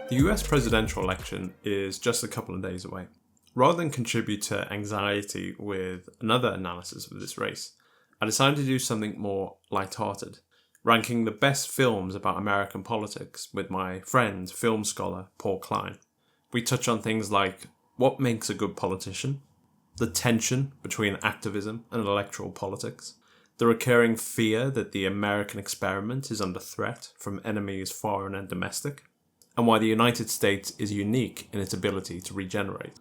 The US presidential election is just a couple of days away. Rather than contribute to anxiety with another analysis of this race, I decided to do something more lighthearted, ranking the best films about American politics with my friend, film scholar Paul Klein. We touch on things like what makes a good politician, the tension between activism and electoral politics, the recurring fear that the American experiment is under threat from enemies foreign and domestic, and why the United States is unique in its ability to regenerate.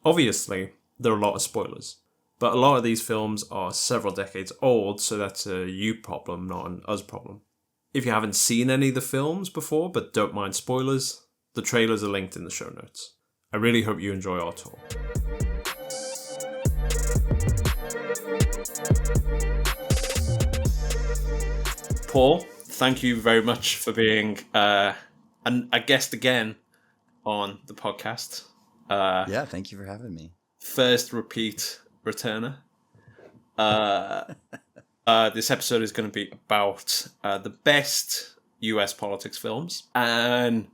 Obviously, there are a lot of spoilers, but a lot of these films are several decades old, so that's a you problem, not an us problem. If you haven't seen any of the films before but don't mind spoilers, the trailers are linked in the show notes. I really hope you enjoy our talk. Paul, thank you very much for being a guest again on the podcast. Yeah, thank you for having me. First repeat returner. This episode is going to be about the best US politics films, and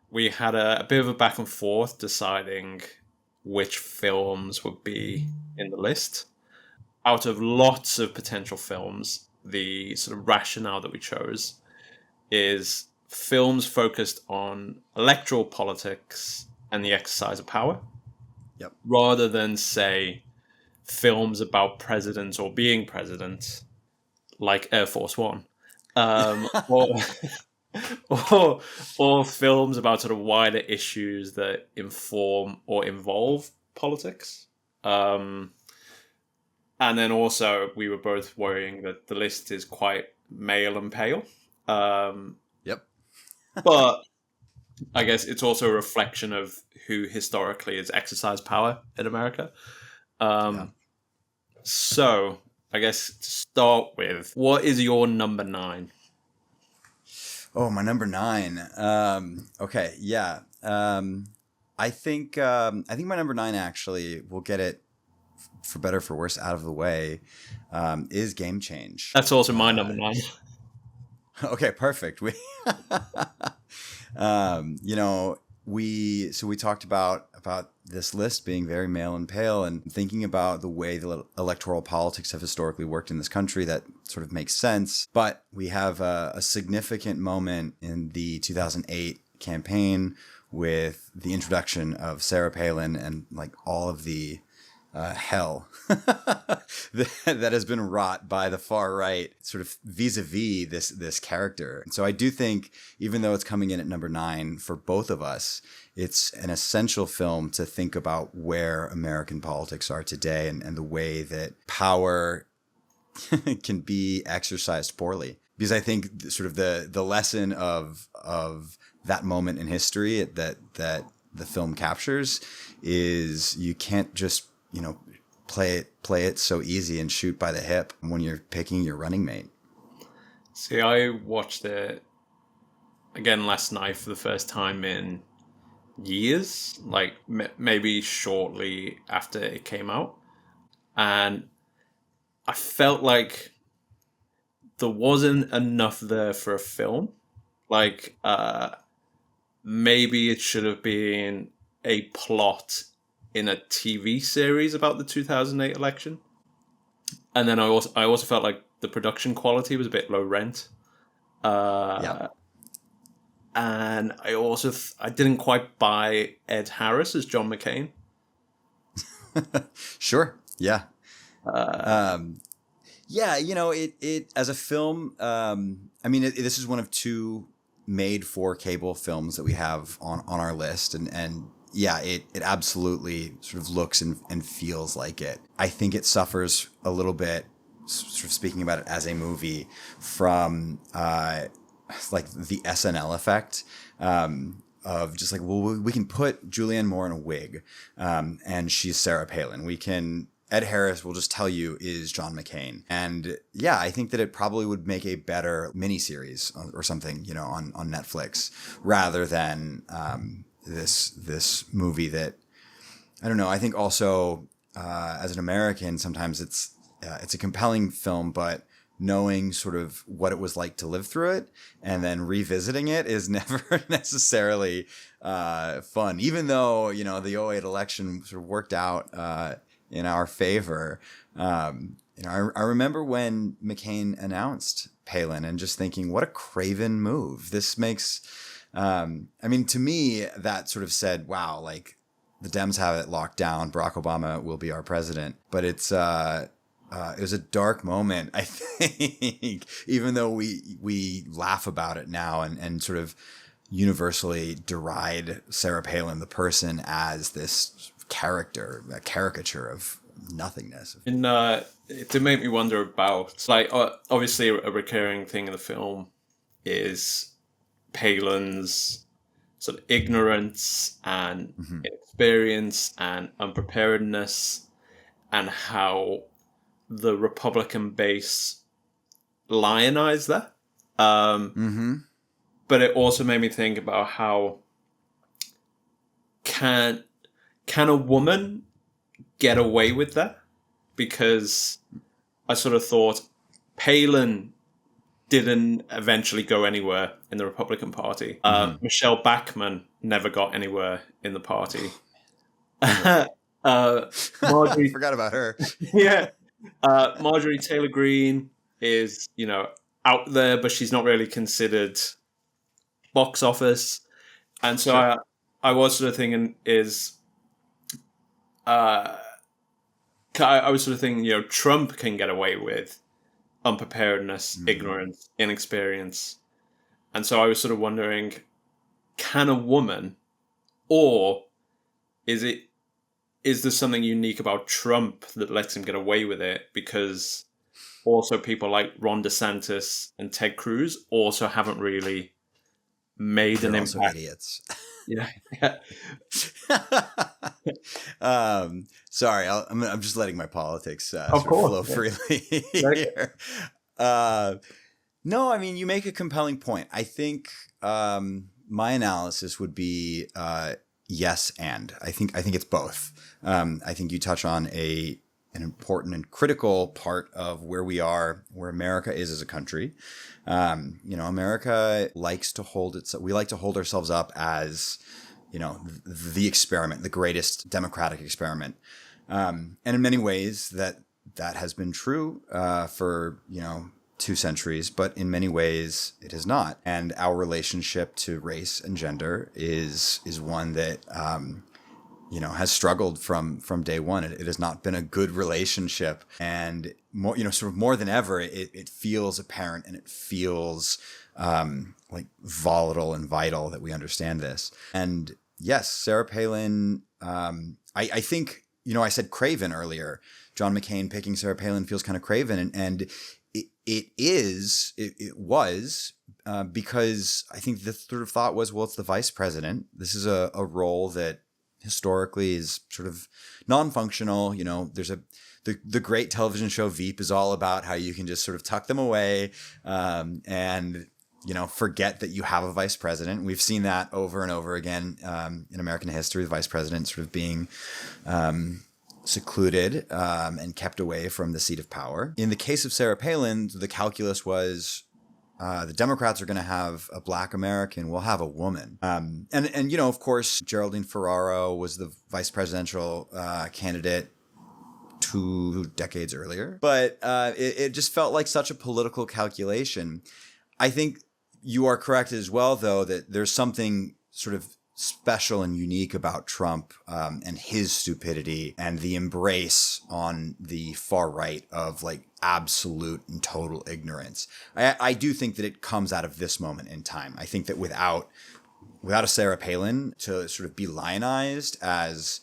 we had a bit of a back and forth deciding which films would be in the list. Out of lots of potential films, the sort of rationale that we chose is films focused on electoral politics and the exercise of power. Yep. Rather than, say, films about presidents or being president, like Air Force One, or films about sort of wider issues that inform or involve politics. And then also, we were both worrying that the list is quite male and pale. Yep. But I guess it's also a reflection of who historically has exercised power in America. So, I guess to start with, what is your number 9? Oh, my number 9. Okay, yeah. I think my number 9 actually, we'll get it for better or for worse out of the way, is Game Change. That's also my number 9. Okay, perfect. We talked about this list being very male and pale, and thinking about the way the electoral politics have historically worked in this country. That sort of makes sense. But we have a significant moment in the 2008 campaign with the introduction of Sarah Palin and like all of the hell that has been wrought by the far right, sort of vis-a-vis this character. And so I do think, even though it's coming in at number 9 for both of us, it's an essential film to think about where American politics are today, and the way that power can be exercised poorly. Because I think sort of the lesson of that moment in history that the film captures is you can't just play it so easy and shoot by the hip when you're picking your running mate. See, I watched it again last night for the first time in years, like maybe shortly after it came out, and I felt like there wasn't enough there for a film. Like, maybe it should have been a plot in a TV series about the 2008 election. And then I also felt like the production quality was a bit low rent. Yeah. And I didn't quite buy Ed Harris as John McCain. Sure. Yeah. It as a film, this is one of 2 made for cable films that we have on our list. And yeah, it absolutely sort of looks and feels like it. I think it suffers a little bit, sort of speaking about it as a movie, from like the SNL effect, of just like, well, we can put Julianne Moore in a wig, and she's Sarah Palin. Ed Harris will just tell you is John McCain. And yeah, I think that it probably would make a better miniseries or something, on Netflix, rather than this movie that, I don't know, I think also as an American, sometimes it's a compelling film, but knowing sort of what it was like to live through it and then revisiting it is never necessarily fun, even though, you know, the '08 election sort of worked out in our favor. You know, I remember when McCain announced Palin and just thinking, what a craven move. This makes, I mean, to me, that sort of said, wow, like the Dems have it locked down. Barack Obama will be our president. But it was a dark moment, I think, even though we laugh about it now and sort of universally deride Sarah Palin, the person, as this character, a caricature of nothingness. And it did make me wonder about, like, obviously a recurring thing in the film is Palin's sort of ignorance and inexperience and unpreparedness, and how the Republican base lionized that. But it also made me think about how can a woman get away with that? Because I sort of thought Palin didn't eventually go anywhere in the Republican Party. Michelle Bachmann never got anywhere in the party. Marjorie, Forgot about her. yeah. Marjorie Taylor Greene is, you know, out there, but she's not really considered box office. And so sure. I was sort of thinking I was sort of thinking, you know, Trump can get away with unpreparedness, ignorance, inexperience. And so I was sort of wondering, can a woman, or is there something unique about Trump that lets him get away with it? Because also people like Ron DeSantis and Ted Cruz also haven't really made an impact. Also idiots. Yeah. Sorry, I'm just letting my politics sort of flow freely here. No, I mean, you make a compelling point. I think my analysis would be yes, and I think it's both. I think you touch on an important and critical part of where we are, where America is as a country. You know, America likes to we like to hold ourselves up as, you know, the experiment, the greatest democratic experiment. And in many ways that has been true for, you know, 2 centuries, but in many ways it is not. And our relationship to race and gender is one that, you know, has struggled from day one. It has not been a good relationship, and more, you know, sort of more than ever, it feels apparent, and it feels like volatile and vital that we understand this. And yes, Sarah Palin, I think, you know, I said craven earlier. John McCain picking Sarah Palin feels kind of craven, and it was because I think the sort of thought was, well, it's the vice president. This is a role that historically is sort of non-functional. You know, there's the great television show Veep is all about how you can just sort of tuck them away and, you know, forget that you have a vice president. We've seen that over and over again in American history, the vice president sort of being secluded and kept away from the seat of power. In the case of Sarah Palin, the calculus was the Democrats are going to have a Black American. We'll have a woman. And you know, of course, Geraldine Ferraro was the vice presidential candidate 2 decades earlier. But it just felt like such a political calculation. I think you are correct as well, though, that there's something sort of special and unique about Trump and his stupidity and the embrace on the far right of like absolute and total ignorance. I do think that it comes out of this moment in time. I think that without a Sarah Palin to sort of be lionized as,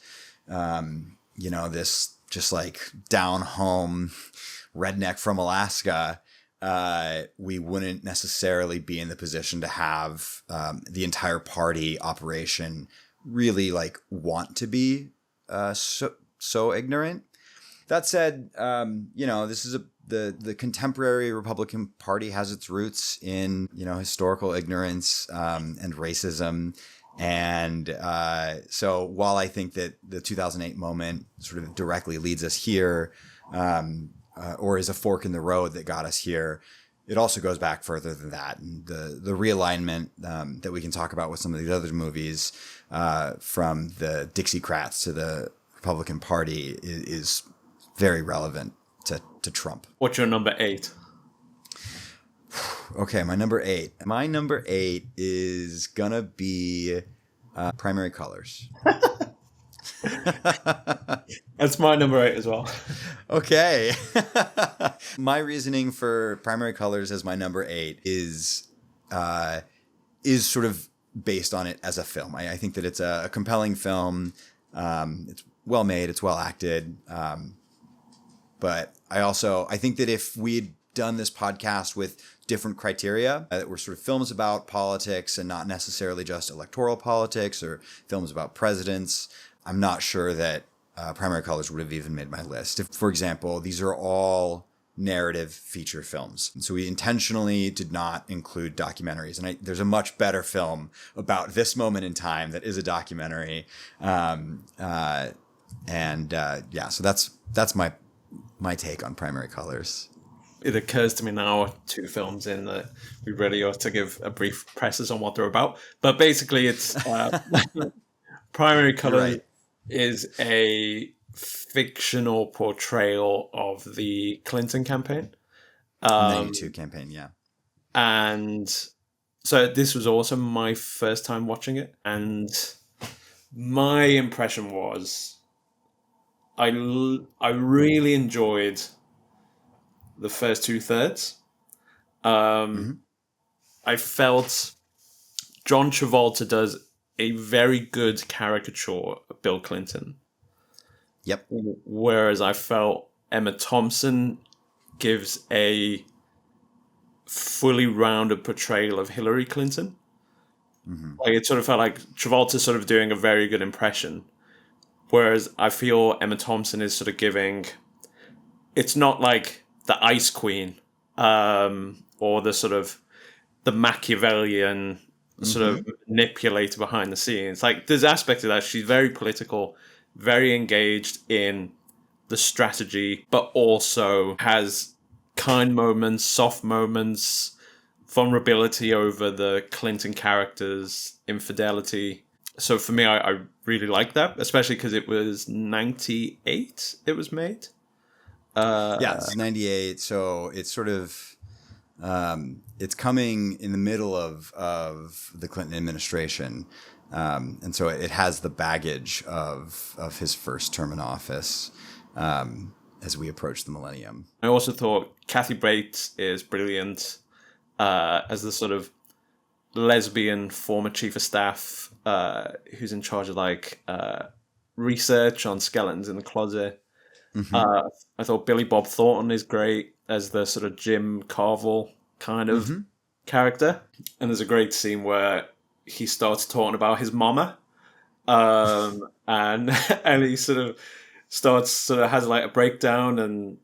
you know, this just like down home redneck from Alaska, we wouldn't necessarily be in the position to have the entire party operation really like want to be so ignorant. That said, you know, this is the contemporary Republican Party has its roots in, you know, historical ignorance and racism. And so while I think that the 2008 moment sort of directly leads us here, or is a fork in the road that got us here, it also goes back further than that. And the realignment that we can talk about with some of these other movies, from the Dixiecrats to the Republican Party, is very relevant to Trump. What's your number 8? Okay, my number 8. My number 8 is gonna be Primary Colors. That's my number 8 as well. Okay. My reasoning for Primary Colors as my number 8 is sort of based on it as a film. I think that it's a compelling film. It's well made. It's well acted. But I think that if we'd done this podcast with different criteria, that were sort of films about politics and not necessarily just electoral politics or films about presidents, I'm not sure that Primary Colors would have even made my list. If, for example, these are all narrative feature films. And so we intentionally did not include documentaries. And there's a much better film about this moment in time that is a documentary. So that's my take on Primary Colors. It occurs to me now, 2 films in, that we really ought to give a brief preface on what they're about. But basically, it's Primary Colors right. is a fictional portrayal of the Clinton campaign. 92 campaign, yeah. And so this was also my first time watching it. And my impression was I really enjoyed the first 2/3. I felt John Travolta does a very good caricature of Bill Clinton. Yep. Whereas I felt Emma Thompson gives a fully rounded portrayal of Hillary Clinton. Like it sort of felt like Travolta's sort of doing a very good impression. Whereas I feel Emma Thompson is sort of giving, it's not like the Ice Queen, or the sort of the Machiavellian sort of manipulator behind the scenes. Like there's aspects of that. She's very political, very engaged in the strategy, but also has kind moments, soft moments, vulnerability over the Clinton character's infidelity. So for me, I really like that, especially because it was 98 it was made. Yeah, it's 98. So it's sort of, it's coming in the middle of the Clinton administration. And so it has the baggage of his first term in office as we approach the millennium. I also thought Kathy Bates is brilliant as the sort of lesbian former chief of staff who's in charge of like research on skeletons in the closet. I thought Billy Bob Thornton is great as the sort of Jim Carville kind of character. And there's a great scene where he starts talking about his mama. And he sort of has like a breakdown, and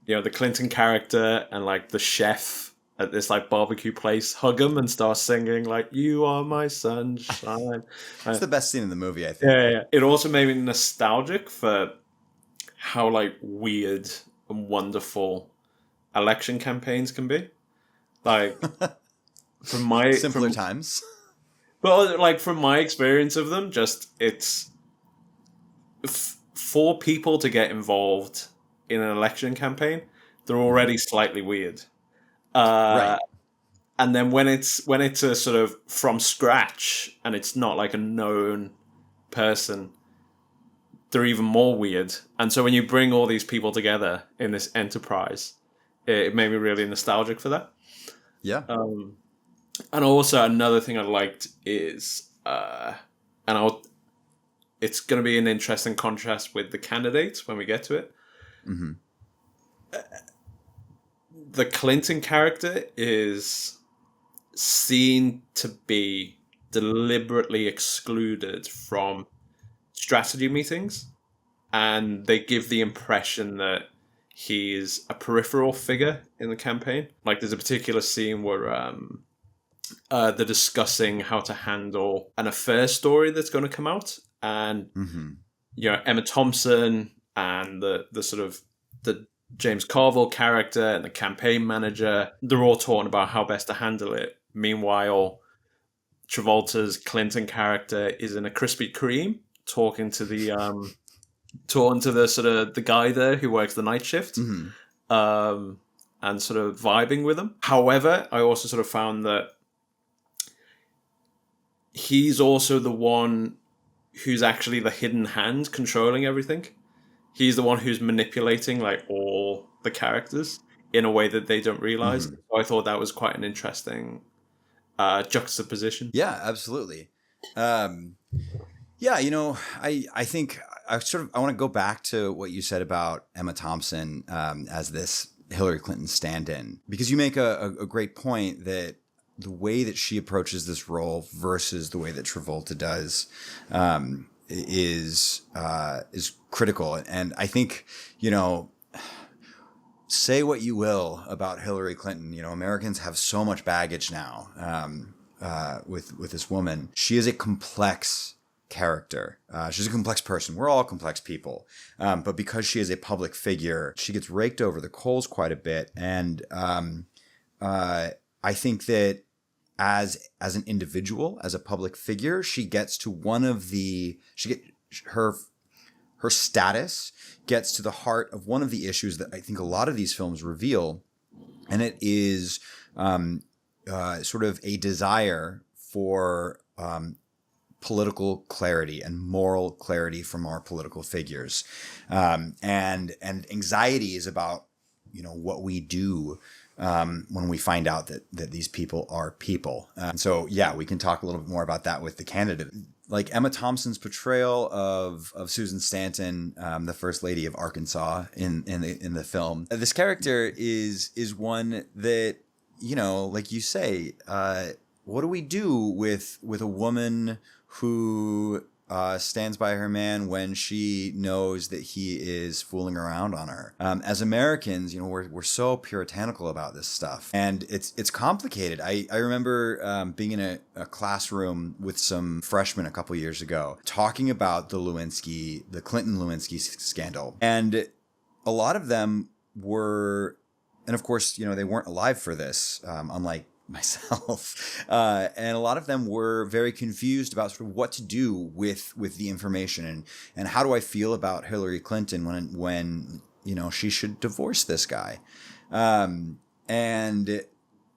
you know, the Clinton character and like the chef at this like barbecue place hug him and start singing like "You Are My Sunshine." It's the best scene in the movie, I think. Yeah. It also made me nostalgic for how like weird and wonderful election campaigns can be. Like from my simpler times. But like from my experience of them, just it's for people to get involved in an election campaign, they're already slightly weird. Right. And then when it's a sort of from scratch and it's not like a known person, they're even more weird. And so when you bring all these people together in this enterprise, it made me really nostalgic for that. Yeah. And also another thing I liked is, it's going to be an interesting contrast with the candidates when we get to it. The Clinton character is seen to be deliberately excluded from strategy meetings, and they give the impression that he's a peripheral figure in the campaign. Like there's a particular scene where they're discussing how to handle an affair story that's going to come out, and Emma Thompson and the sort of the James Carville character and the campaign manager, they're all talking about how best to handle it. Meanwhile, Travolta's Clinton character is in a Krispy Kreme talking to the sort of the guy there who works the night shift, and sort of vibing with him. However, I also sort of found that he's also the one who's actually the hidden hand controlling everything. He's the one who's manipulating like all the characters in a way that they don't realize. So I thought that was quite an interesting juxtaposition. Yeah, absolutely. Yeah, I think I want to go back to what you said about Emma Thompson as this Hillary Clinton stand-in, because you make a great point that the way that she approaches this role versus the way that Travolta does is critical. And I think, say what you will about Hillary Clinton, Americans have so much baggage now with this woman. She is a complex character. She's a complex person. We're all complex people. But because she is a public figure, she gets raked over the coals quite a bit. And I think that as an individual, as a public figure, she gets to her status gets to the heart of one of the issues that I think a lot of these films reveal, and it is sort of a desire for political clarity and moral clarity from our political figures, and anxieties about what we do when we find out that these people are people. So yeah, we can talk a little bit more about that with the candidate. Like Emma Thompson's portrayal of Susan Stanton, the First Lady of Arkansas in the film. This character is one that, like you say, what do we do with a woman who stands by her man when she knows that he is fooling around on her? As Americans, we're so puritanical about this stuff, and it's complicated. I remember being in a classroom with some freshmen a couple years ago, talking about the Clinton-Lewinsky scandal, and a lot of them were, and of course, they weren't alive for this, unlike myself, and a lot of them were very confused about sort of what to do with the information, and how do I feel about Hillary Clinton when she should divorce this guy, and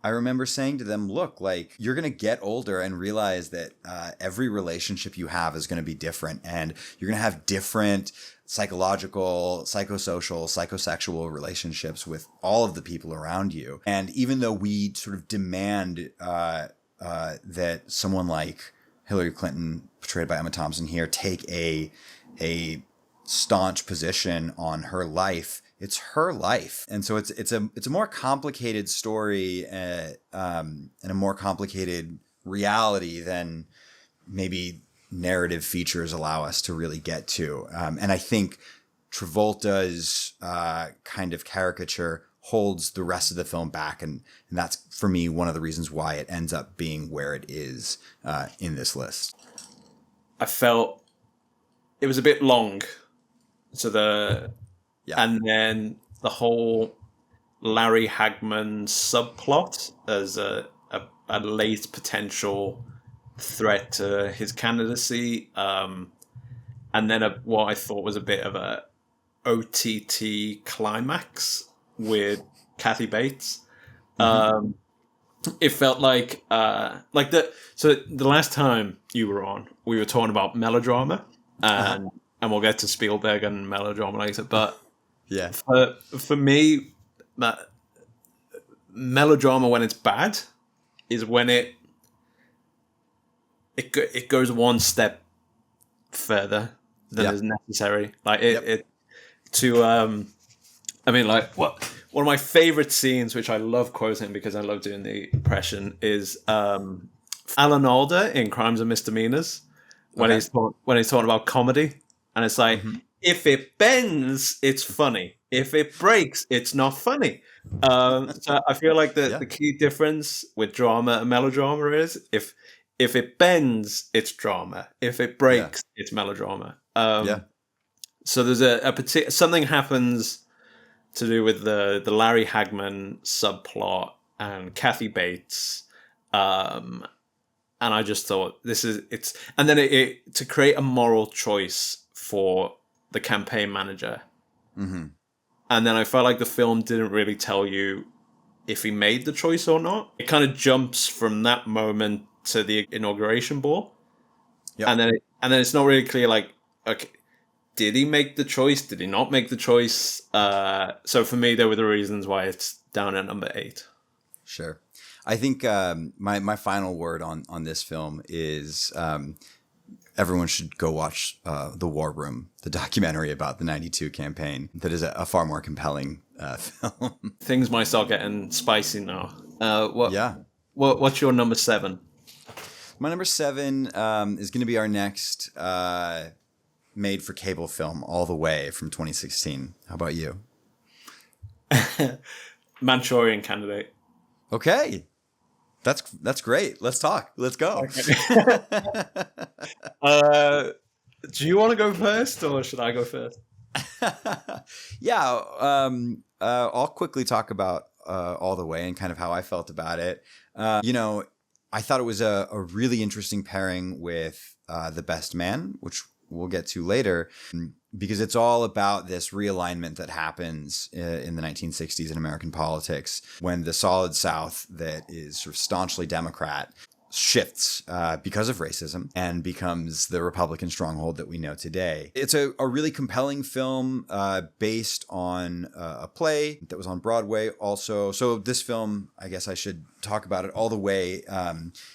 I remember saying to them, look, like, you're going to get older and realize that every relationship you have is going to be different, and you're going to have different psychological, psychosocial, psychosexual relationships with all of the people around you. And even though we sort of demand that someone like Hillary Clinton, portrayed by Emma Thompson here, take a staunch position on her life, it's her life. And so it's a more complicated story and a more complicated reality than maybe narrative features allow us to really get to. And I think Travolta's kind of caricature holds the rest of the film back. And that's, for me, one of the reasons why it ends up being where it is in this list. I felt it was a bit long. So and then the whole Larry Hagman subplot as a late potential threat to his candidacy, and then what I thought was a bit of a OTT climax with Kathy Bates. It felt like so the last time you were on, we were talking about melodrama, and we'll get to Spielberg and melodrama later, but yeah, for me, that melodrama, when it's bad, is when it goes one step further than is necessary. Like one of my favorite scenes, which I love quoting because I love doing the impression, is Alan Alda in Crimes and Misdemeanors when he's talking about comedy, and it's like if it bends, it's funny. If it breaks, it's not funny. So I feel like Yeah. the key difference with drama and melodrama is if it bends, it's drama. If it Yeah. breaks, it's melodrama. Yeah. So there's a particular something happens to do with the Larry Hagman subplot and Kathy Bates, and I just thought and then it to create a moral choice for the campaign manager, Mm-hmm. and then I felt like the film didn't really tell you if he made the choice or not. It kind of jumps from that moment to the inauguration ball, Yep. and then it's not really clear like, okay, did he make the choice? Did he not make the choice? So for me, there were the reasons why it's down at number 8. Sure. I think my final word on this film is everyone should go watch The War Room, the documentary about the '92 campaign. That is a far more compelling film. Things might start getting spicy now. Yeah. What's your number 7? My number 7 is going to be our next made-for-cable film, All the Way, from 2016. How about you? Manchurian Candidate. Okay. That's great. Let's talk. Let's go. Do you want to go first, or should I go first? Yeah. I'll quickly talk about All the Way and kind of how I felt about it. I thought it was a really interesting pairing with The Best Man, which we'll get to later, because it's all about this realignment that happens in the 1960s in American politics when the Solid South that is sort of staunchly Democrat shifts because of racism and becomes the Republican stronghold that we know today. It's a really compelling film based on a play that was on Broadway also. So this film, I guess I should talk about it. All the Way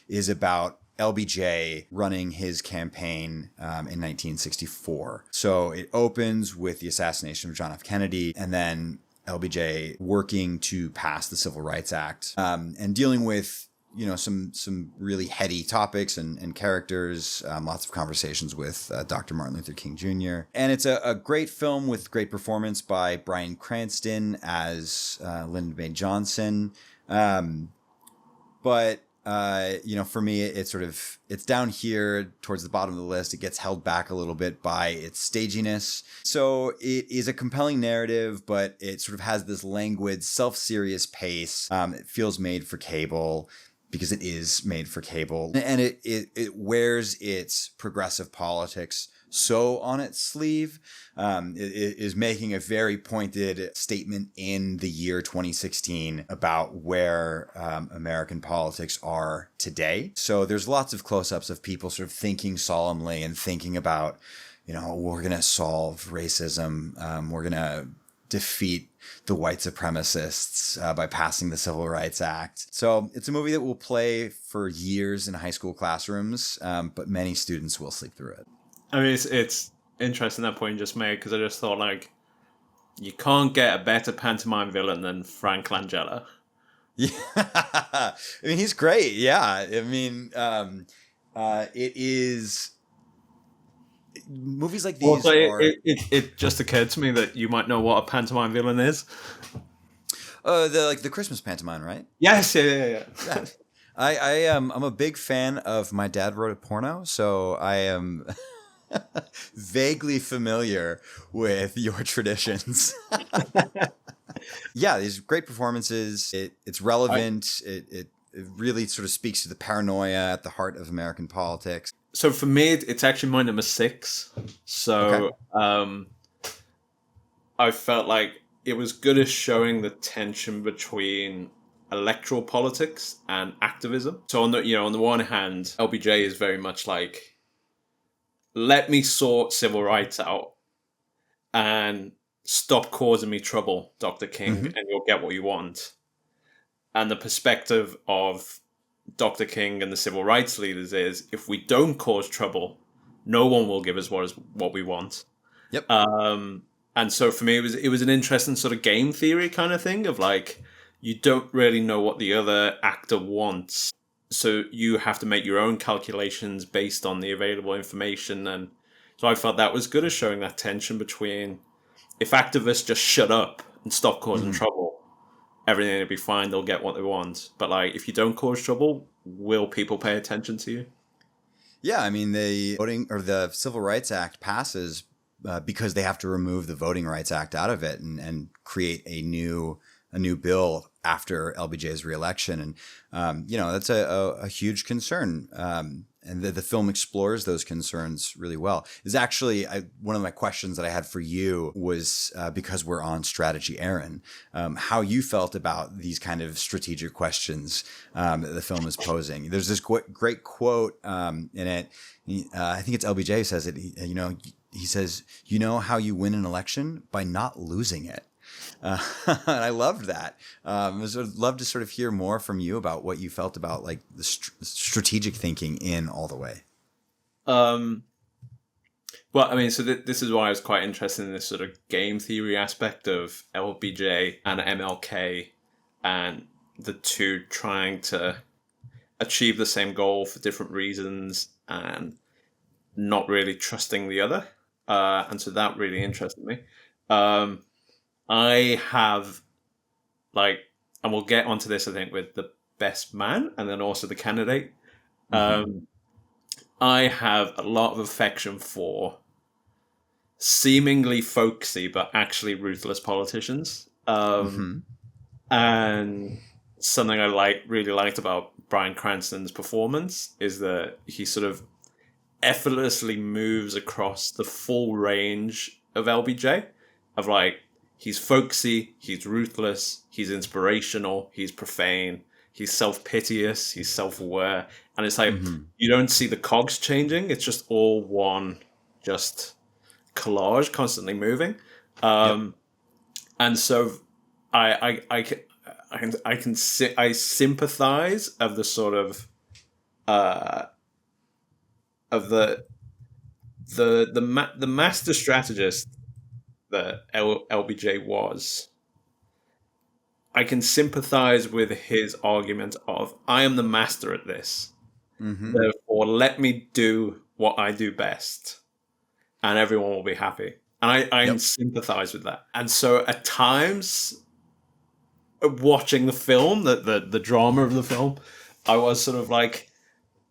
is about LBJ running his campaign in 1964. So it opens with the assassination of John F. Kennedy, and then LBJ working to pass the Civil Rights Act and dealing with some really heady topics and characters, lots of conversations with Dr. Martin Luther King Jr. And it's a great film with great performance by Bryan Cranston as Lyndon B. Johnson. But for me, it's down here towards the bottom of the list. It gets held back a little bit by its staginess. So it is a compelling narrative, but it sort of has this languid, self-serious pace. It feels made for cable because it is made for cable. And it wears its progressive politics so on its sleeve. It is making a very pointed statement in the year 2016 about where American politics are today. So there's lots of close-ups of people sort of thinking solemnly and thinking about, we're going to solve racism. We're going to defeat the white supremacists by passing the Civil Rights Act. So it's a movie that will play for years in high school classrooms, but many students will sleep through it. I mean, it's interesting that point you just made, because I just thought, like, you can't get a better pantomime villain than Frank Langella. Yeah, I mean, he's great. Yeah, I mean, it is. Movies like these Also, are. it just occurred to me that you might know what a pantomime villain is. The Christmas pantomime, right? Yes, yeah. I'm a big fan of My Dad Wrote a Porno, so I am vaguely familiar with your traditions. Yeah, these great performances. It's relevant. It really sort of speaks to the paranoia at the heart of American politics. So for me, it's actually my number 6. So I felt like it was good at showing the tension between electoral politics and activism. So on the one hand, LBJ is very much like, let me sort civil rights out and stop causing me trouble, Dr. King, and you'll get what you want. And the perspective of Dr. King and the civil rights leaders is, if we don't cause trouble, no one will give us what we want. Yep. And so for me, it was an interesting sort of game theory kind of thing of like, you don't really know what the other actor wants, so you have to make your own calculations based on the available information, and So I felt that was good as showing that tension between, if activists just shut up and stop causing trouble, everything will be fine, they'll get what they want. But like, if you don't cause trouble, will people pay attention to you? Yeah, I mean, the Civil Rights Act passes because they have to remove the Voting Rights Act out of it and create a new bill after LBJ's reelection, and that's a huge concern. And the film explores those concerns really well. Is actually one of my questions that I had for you was because we're on Strategy, Aaron, how you felt about these kind of strategic questions that the film is posing. There's this great quote in it. I think it's LBJ who says it. He says, "You know how you win an election? By not losing it." And I loved that. I would love to sort of hear more from you about what you felt about like the strategic thinking in All the Way. Well, I mean, so this is why I was quite interested in this sort of game theory aspect of LBJ and MLK, and the two trying to achieve the same goal for different reasons and not really trusting the other. And so that really interested me. I have, like, and we'll get onto this, I think, with the best man and then also the candidate. I have a lot of affection for seemingly folksy but actually ruthless politicians. And something I really liked about Bryan Cranston's performance is that he sort of effortlessly moves across the full range of LBJ, of like, he's folksy, he's ruthless, he's inspirational, he's profane, he's self-piteous, he's self-aware. And it's like, you don't see the cogs changing. It's just all one, just collage constantly moving. And so I sympathize of the sort of, of the master strategist that LBJ was. I can sympathize with his argument of, I am the master at this. Therefore, let me do what I do best and everyone will be happy. And I sympathize with that. And so at times, watching the film, the drama of the film, I was sort of like,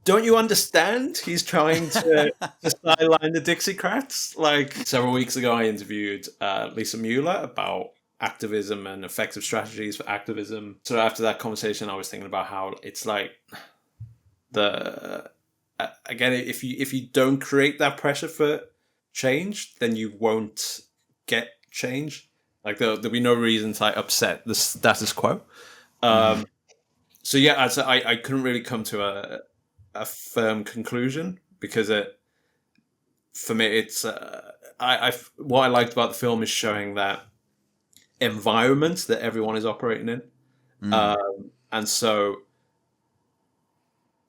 don't you understand? He's trying to sideline the Dixiecrats. Like, several weeks ago, I interviewed Lisa Mueller about activism and effective strategies for activism. So after that conversation, I was thinking about how it's like again, if you don't create that pressure for change, then you won't get change. Like there'll be no reason to like upset the status quo. So yeah, I couldn't really come to a firm conclusion because for me it's what I liked about the film is showing that environment that everyone is operating in, and so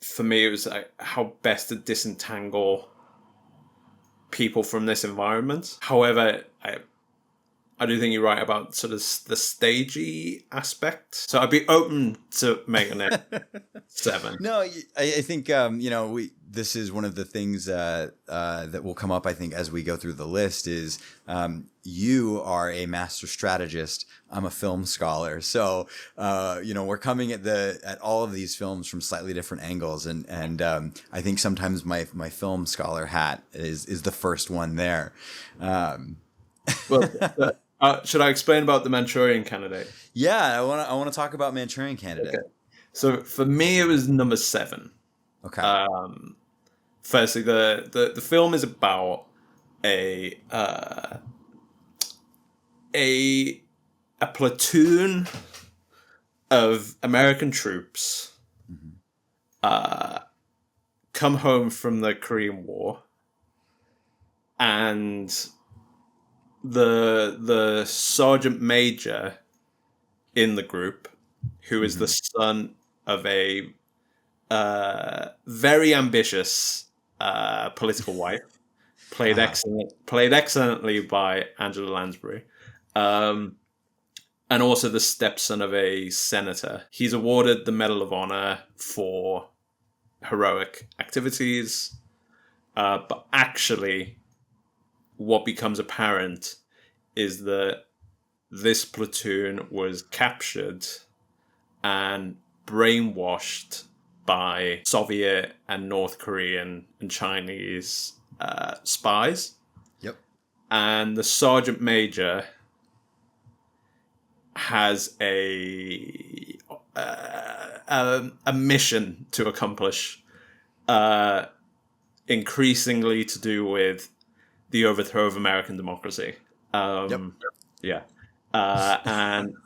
for me it was like how best to disentangle people from this environment. However, I do think you're right about sort of the stagey aspect. So I'd be open to making it 7. No, I think this is one of the things that will come up. I think as we go through the list is you are a master strategist. I'm a film scholar, so we're coming at all of these films from slightly different angles, and I think sometimes my film scholar hat is the first one there. Should I explain about the Manchurian Candidate? Yeah, I want to talk about Manchurian Candidate. Okay. So for me, it was number 7. Okay. Firstly, the film is about a platoon of American troops come home from the Korean War, and the sergeant major in the group, who is the son of a very ambitious political wife, played excellently by Angela Lansbury, and also the stepson of a senator. He's awarded the Medal of Honor for heroic activities, but actually what becomes apparent is that this platoon was captured and brainwashed by Soviet and North Korean and Chinese spies. Yep. And the sergeant major has a mission to accomplish, increasingly to do with the overthrow of American democracy. Yep. Yeah,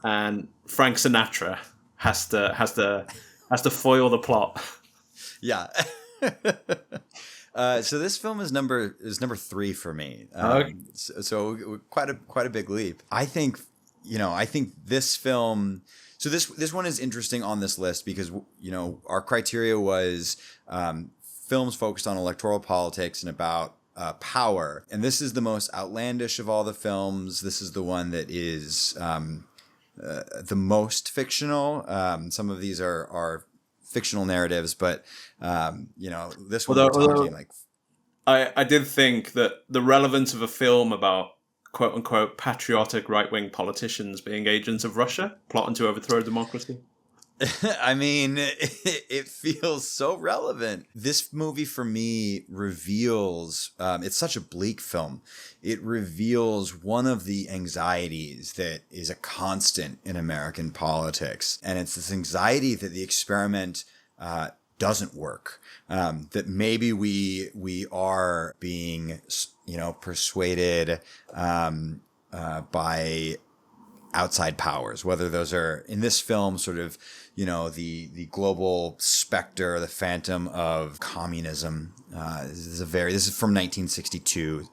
and Frank Sinatra has to foil the plot. Yeah. So this film is number 3 for me. Okay. So quite a big leap. I think this film. So this one is interesting on this list because our criteria was films focused on electoral politics and about power, and this is the most outlandish of all the films. This is the one that is the most fictional. Some of these are fictional narratives, but this one we're talking like. I did think that the relevance of a film about quote unquote patriotic right wing politicians being agents of Russia plotting to overthrow democracy. I mean, it feels so relevant. This movie for me reveals, it's such a bleak film. It reveals one of the anxieties that is a constant in American politics. And it's this anxiety that the experiment doesn't work. That maybe we are being, persuaded by outside powers, whether those are in this film sort of, the global specter, the phantom of communism. This is from 1962.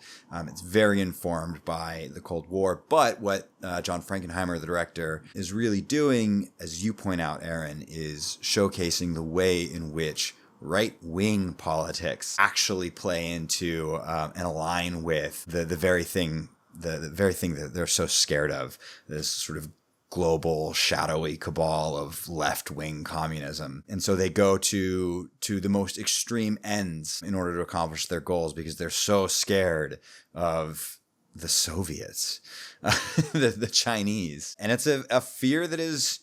It's very informed by the Cold War. But what John Frankenheimer, the director, is really doing, as you point out, Aaron, is showcasing the way in which right-wing politics actually play into and align with the very thing that they're so scared of, this sort of global shadowy cabal of left-wing communism. And so they go to the most extreme ends in order to accomplish their goals because they're so scared of the Soviets, the Chinese. And it's a fear that is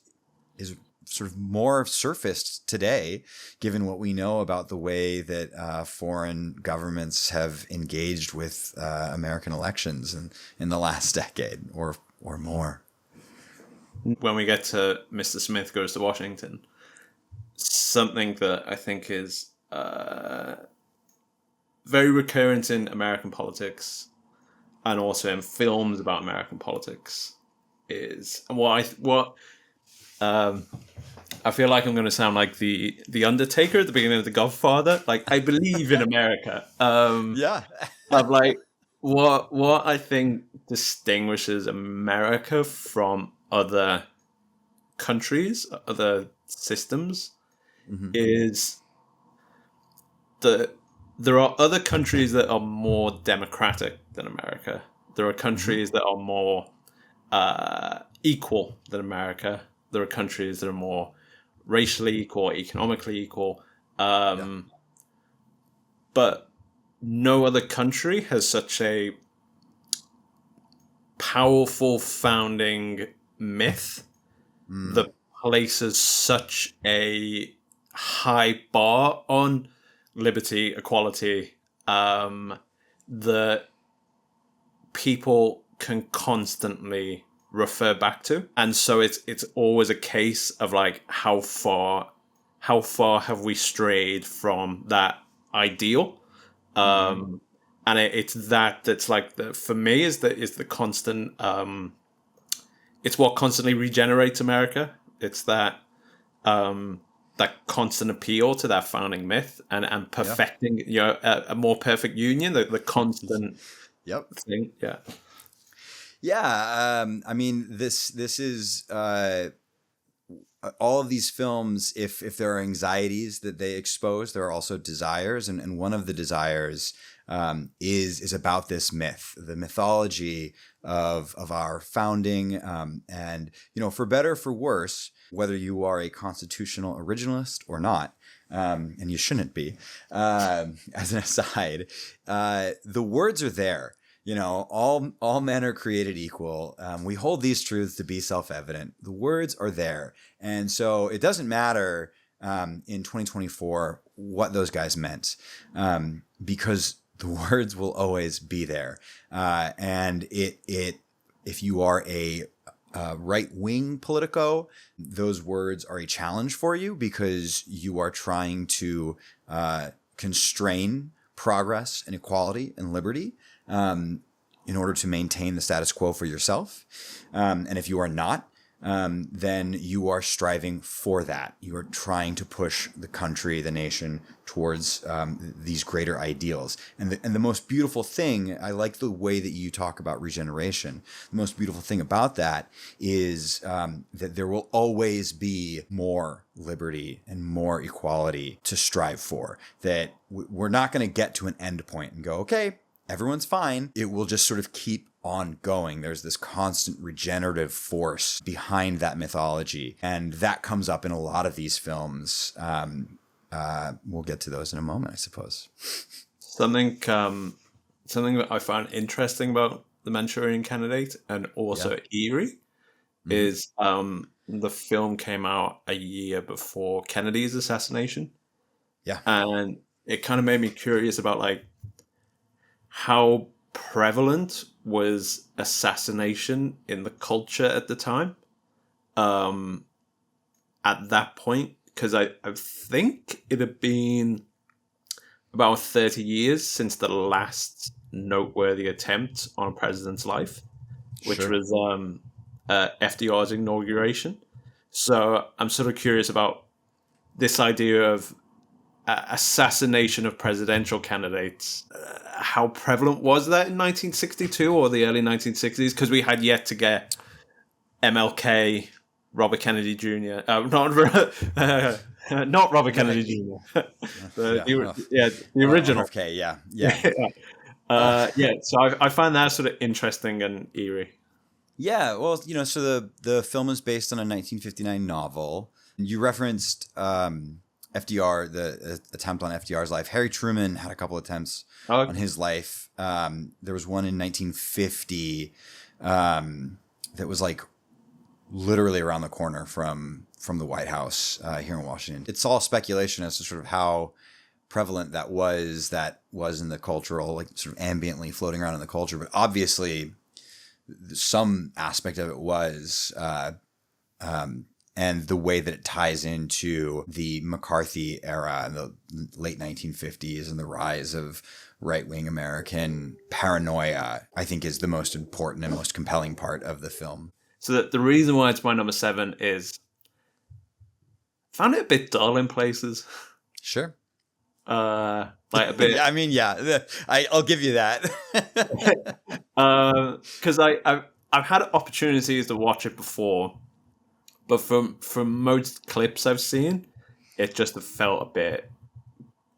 sort of more surfaced today, given what we know about the way that foreign governments have engaged with American elections in the last decade or more. When we get to Mr. Smith Goes to Washington, something that I think is very recurrent in American politics and also in films about American politics is, and I feel like I'm going to sound like the Undertaker at the beginning of The Godfather. Like, I believe in America. Yeah. Of like what I think distinguishes America from other countries, other systems, is that there are other countries that are more democratic than America. There are countries that are more equal than America. There are countries that are more racially equal, economically equal. But no other country has such a powerful founding myth that places such a high bar on liberty, equality, that people can constantly refer back to. And so it's always a case of like how far have we strayed from that ideal. And it's that's like for me is the constant it's what constantly regenerates America. It's that that constant appeal to that founding myth and perfecting a more perfect union, the constant thing. I mean, this is all of these films. If there are anxieties that they expose, there are also desires, and one of the desires is about this myth, the mythology of our founding, and for better or for worse, whether you are a constitutional originalist or not. And you shouldn't be, as an aside, the words are there. all men are created equal. We hold these truths to be self-evident. The words are there. And so it doesn't matter in 2024 what those guys meant, because the words will always be there. And if you are a right-wing politico, those words are a challenge for you because you are trying to constrain progress and equality and liberty in order to maintain the status quo for yourself. And if you are not, then you are striving for that. You are trying to push the country, the nation towards these greater ideals. And the most beautiful thing, I like the way that you talk about regeneration. The most beautiful thing about that is that there will always be more liberty and more equality to strive for. That we're not going to get to an end point and go, okay, everyone's fine. It will just sort of keep on going. There's this constant regenerative force behind that mythology. And that comes up in a lot of these films. We'll get to those in a moment, I suppose. Something that I found interesting about The Manchurian Candidate and also eerie is the film came out a year before Kennedy's assassination. Yeah. And it kind of made me curious about like how prevalent was assassination in the culture at the time at that point, because I think it had been about 30 years since the last noteworthy attempt on a president's life, which was FDR's inauguration. So I'm sort of curious about this idea of assassination of presidential candidates. How prevalent was that in 1962 or the early 1960s? Because we had yet to get MLK, Robert Kennedy Jr. Not Robert Kennedy Jr. The original. Okay, yeah. So I find that sort of interesting and eerie. Yeah, well, so the film is based on a 1959 novel. You referenced FDR, the attempt on FDR's life. Harry Truman had a couple attempts on his life. There was one in 1950 that was like literally around the corner from the White House here in Washington. It's all speculation as to sort of how prevalent that was in the cultural, like sort of ambiently floating around in the culture. But obviously some aspect of it was and the way that it ties into the McCarthy era and the late 1950s and the rise of right-wing American paranoia, I think is the most important and most compelling part of the film. So the reason why it's my number 7 is I found it a bit dull in places. Sure. Like a bit. I mean, yeah, I'll give you that. Because I've had opportunities to watch it before, but from most clips I've seen, it just felt a bit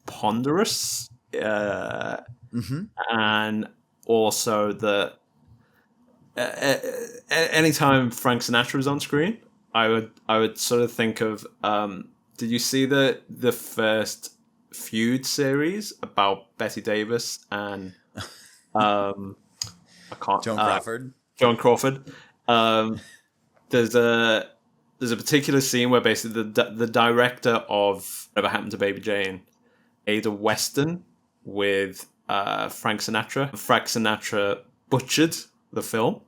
ponderous. And also the anytime Frank Sinatra was on screen, I would sort of think of did you see the first Feud series about Betty Davis and Joan Crawford? There's a particular scene where basically the director of Whatever Happened to Baby Jane ate a Western with Frank Sinatra. Frank Sinatra butchered the film.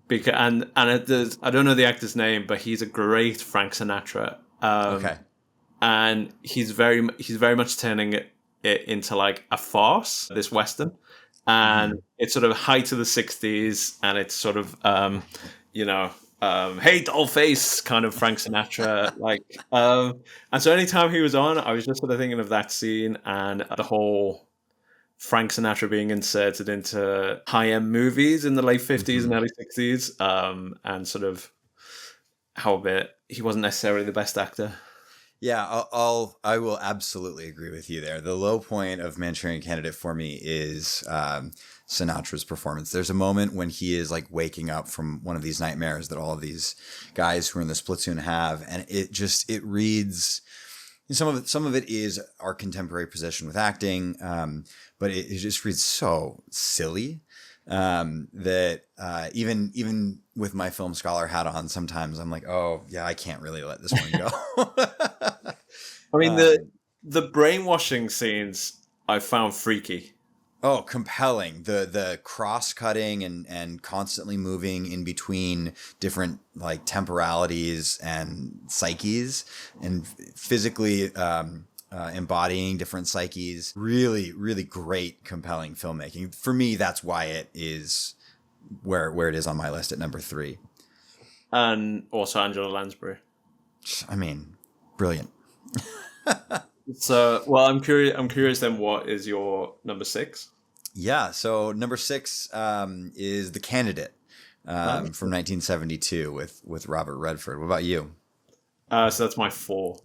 Because I don't know the actor's name, but he's a great Frank Sinatra. Okay. And he's very much turning it into like a farce, this Western. And it's sort of height of the 60s, and it's sort of hey dollface kind of Frank Sinatra and so anytime he was on, I was just sort of thinking of that scene and the whole Frank Sinatra being inserted into high-end movies in the late 50s and early 60s, and sort of how he wasn't necessarily the best actor. Yeah, I will absolutely agree with you there. The low point of Manchurian Candidate for me is Sinatra's performance. There's a moment when he is like waking up from one of these nightmares that all of these guys who are in this platoon have, and it reads Some of it is our contemporary position with acting, but it just reads so silly that even with my film scholar hat on, sometimes I'm like, oh yeah, I can't really let this one go. I mean, the brainwashing scenes I found freaky. Oh, compelling. The cross-cutting and constantly moving in between different like temporalities and psyches and physically embodying different psyches. Really, really great, compelling filmmaking. For me, that's why it is where it is on my list at number 3. And also Angela Lansbury. I mean, brilliant. So, well, I'm curious then, what is your number 6? Yeah, so number 6 is The Candidate from 1972 with Robert Redford. What about you? So that's my 4.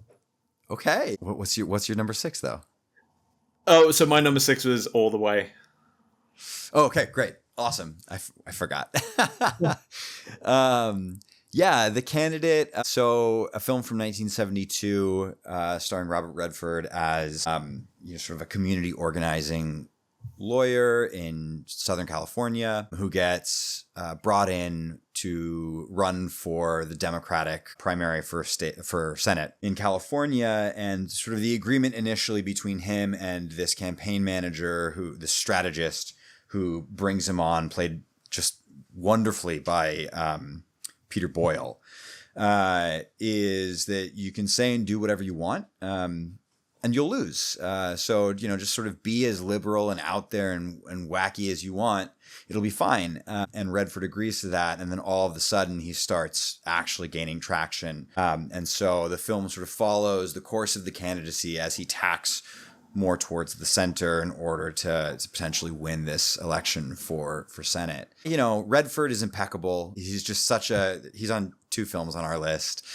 Okay. What's your number 6 though? Oh, so my number 6 was All the Way. Oh, okay, great, awesome. I forgot. Yeah, The Candidate. So a film from 1972, starring Robert Redford as sort of a community organizing lawyer in Southern California who gets brought in to run for the Democratic primary for Senate in California, and sort of the agreement initially between him and this campaign manager, the strategist who brings him on, played just wonderfully by Peter Boyle, is that you can say and do whatever you want, and you'll lose. So, just sort of be as liberal and out there and wacky as you want. It'll be fine. And Redford agrees to that. And then all of a sudden he starts actually gaining traction. And so the film sort of follows the course of the candidacy as he tacks more towards the center in order to potentially win this election for Senate. Redford is impeccable. He's just he's on 2 films on our list.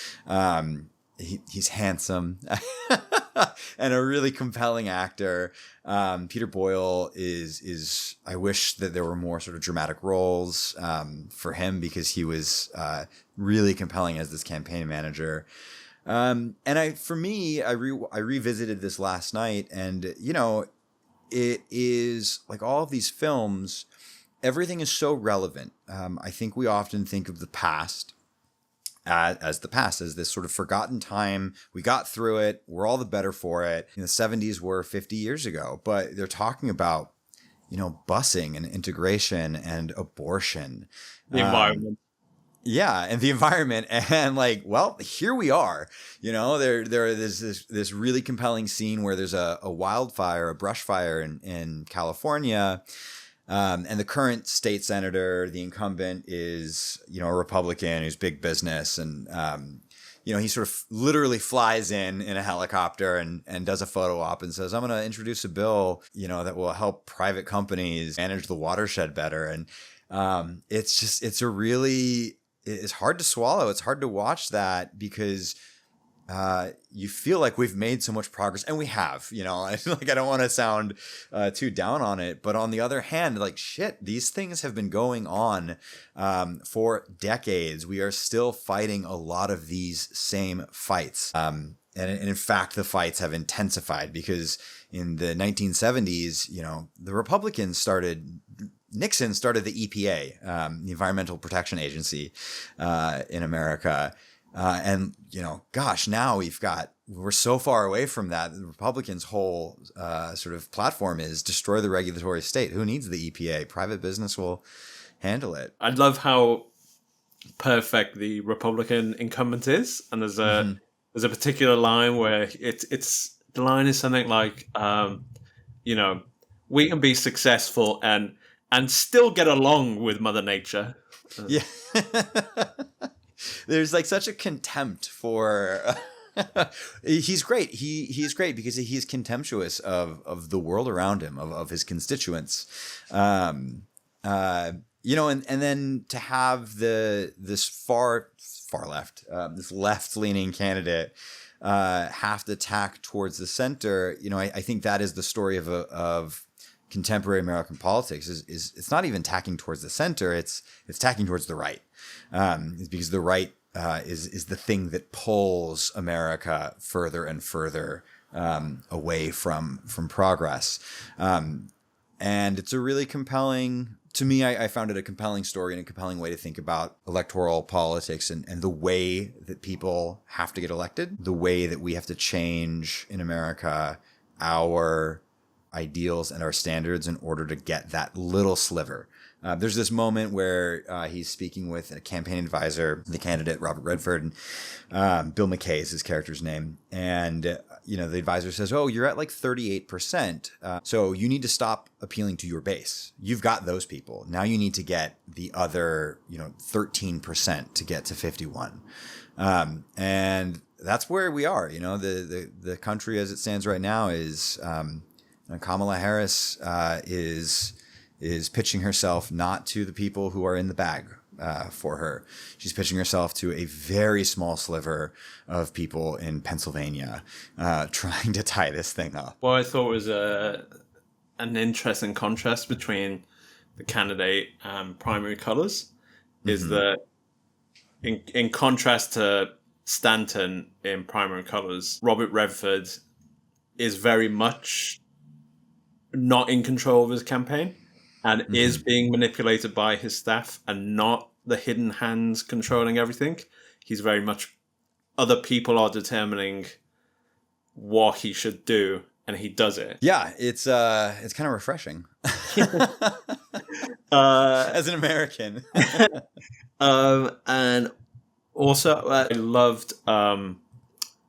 He's handsome and a really compelling actor. Peter Boyle is I wish that there were more sort of dramatic roles for him, because he was really compelling as this campaign manager. And I revisited this last night, and it is like all of these films, everything is so relevant. I think we often think of the past as this sort of forgotten time. We got through it. We're all the better for it. The 70s were 50 years ago, but they're talking about, busing and integration and abortion. The environment. Yeah, and the environment, and here we are. There's this really compelling scene where there's a wildfire, a brush fire in California. And the current state senator, the incumbent, is, a Republican who's big business. And, he sort of literally flies in a helicopter and does a photo op and says, I'm going to introduce a bill, that will help private companies manage the watershed better. And it's hard to swallow. It's hard to watch that, because you feel like we've made so much progress, and we have. I don't want to sound too down on it, but on the other hand, these things have been going on for decades. We are still fighting a lot of these same fights, and in fact, the fights have intensified, because in the 1970s, the Republicans Nixon started the EPA, the Environmental Protection Agency in America. And now we're so far away from that. The Republicans' whole sort of platform is destroy the regulatory state. Who needs the EPA? Private business will handle it. I love how perfect the Republican incumbent is, and there's a particular line where it's the line is something like, we can be successful and still get along with Mother Nature. Yeah. There's such a contempt for. He's great. He's great because he's contemptuous of the world around him, of his constituents. And then to have this far left, this left leaning candidate have to tack towards the center. I think that is the story of contemporary American politics. Is it's not even tacking towards the center. It's tacking towards the right. It's because the right is the thing that pulls America further and further away from progress. And it's a really compelling, to me, I found it a compelling story and a compelling way to think about electoral politics and the way that people have to get elected, the way that we have to change in America our ideals and our standards in order to get that little sliver. There's this moment where he's speaking with a campaign advisor, the candidate, Robert Redford, and Bill McKay is his character's name. And, the advisor says, oh, you're at like 38%. So you need to stop appealing to your base. You've got those people. Now you need to get the other, 13% to get to 51. And that's where we are. The country as it stands right now is Kamala Harris is pitching herself not to the people who are in the bag for her. She's pitching herself to a very small sliver of people in Pennsylvania trying to tie this thing up. What I thought was an interesting contrast between the candidate and primary colours is that in contrast to Stanton in primary colours, Robert Redford is very much not in control of his campaign and is being manipulated by his staff and not the hidden hands controlling everything. He's very much, other people are determining what he should do and he does it. Yeah, it's kind of refreshing. As an American. And also I loved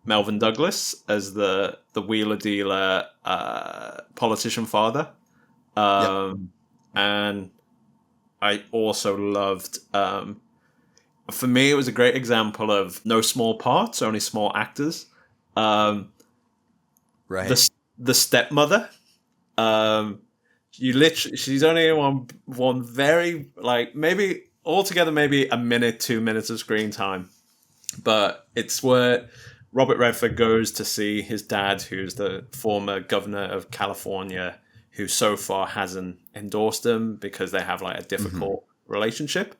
Melvin Douglas as the wheeler dealer politician father. And I also loved, for me, it was a great example of no small parts, only small actors. Right. The stepmother. She's only one very, maybe altogether, maybe a minute, 2 minutes of screen time. But it's where Robert Redford goes to see his dad, who's the former governor of California, who so far hasn't endorsed him because they have a difficult relationship.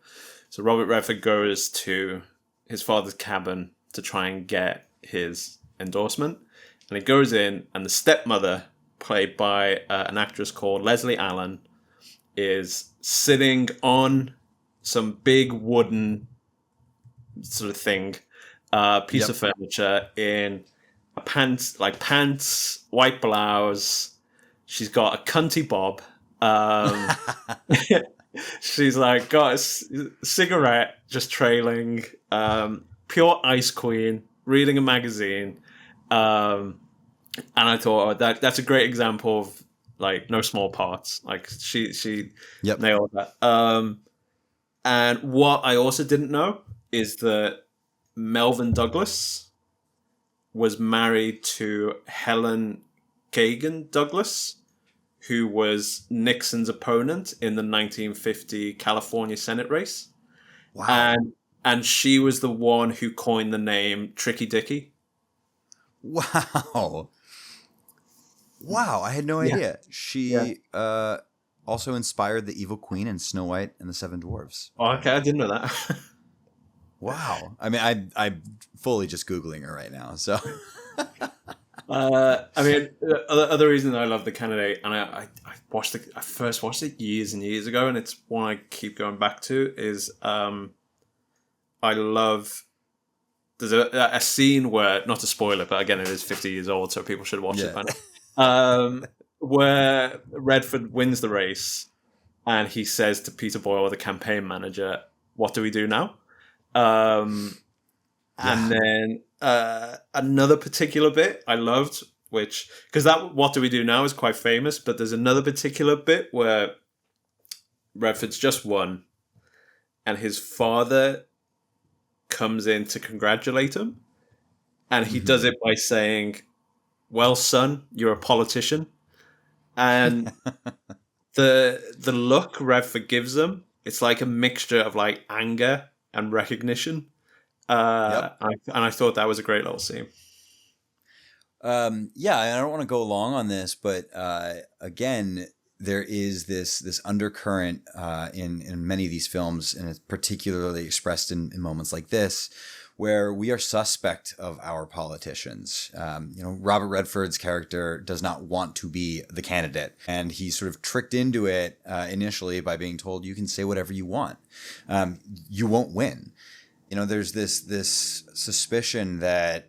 So Robert Redford goes to his father's cabin to try and get his endorsement. And he goes in, and the stepmother, played by an actress called Leslie Allen, is sitting on some big wooden sort of thing, piece of furniture in a pants, white blouse. She's got a cunty bob. She's got a cigarette just trailing. Pure ice queen, reading a magazine. And I thought that's a great example of no small parts. She nailed that. And what I also didn't know is that Melvin Douglas was married to Helen Kagan Douglas, who was Nixon's opponent in the 1950 California Senate race. Wow. And she was the one who coined the name Tricky Dicky. Wow. I had no idea. She also inspired the evil queen in Snow White and the Seven Dwarfs. Oh, okay, I didn't know that. Wow. I mean, I'm fully just Googling her right now, so... the other reason I love the candidate, and I first watched it years and years ago, and it's one I keep going back to, is I love, there's a scene where, not to spoil it, but again, it is 50 years old, so people should watch it by now, where Redford wins the race, and he says to Peter Boyle, the campaign manager, "What do we do now?" And then another particular bit I loved, because that "What do we do now" is quite famous, but there's another particular bit where Redford's just won, and his father comes in to congratulate him, and he does it by saying, "Well, son, you're a politician," and the look Redford gives him, it's like a mixture of anger and recognition. And I thought that was a great little scene. I don't want to go long on this, but again, there is this undercurrent in many of these films, and it's particularly expressed in moments like this, where we are suspect of our politicians. Robert Redford's character does not want to be the candidate, and he's sort of tricked into it initially by being told, you can say whatever you want. You won't win. There's this suspicion that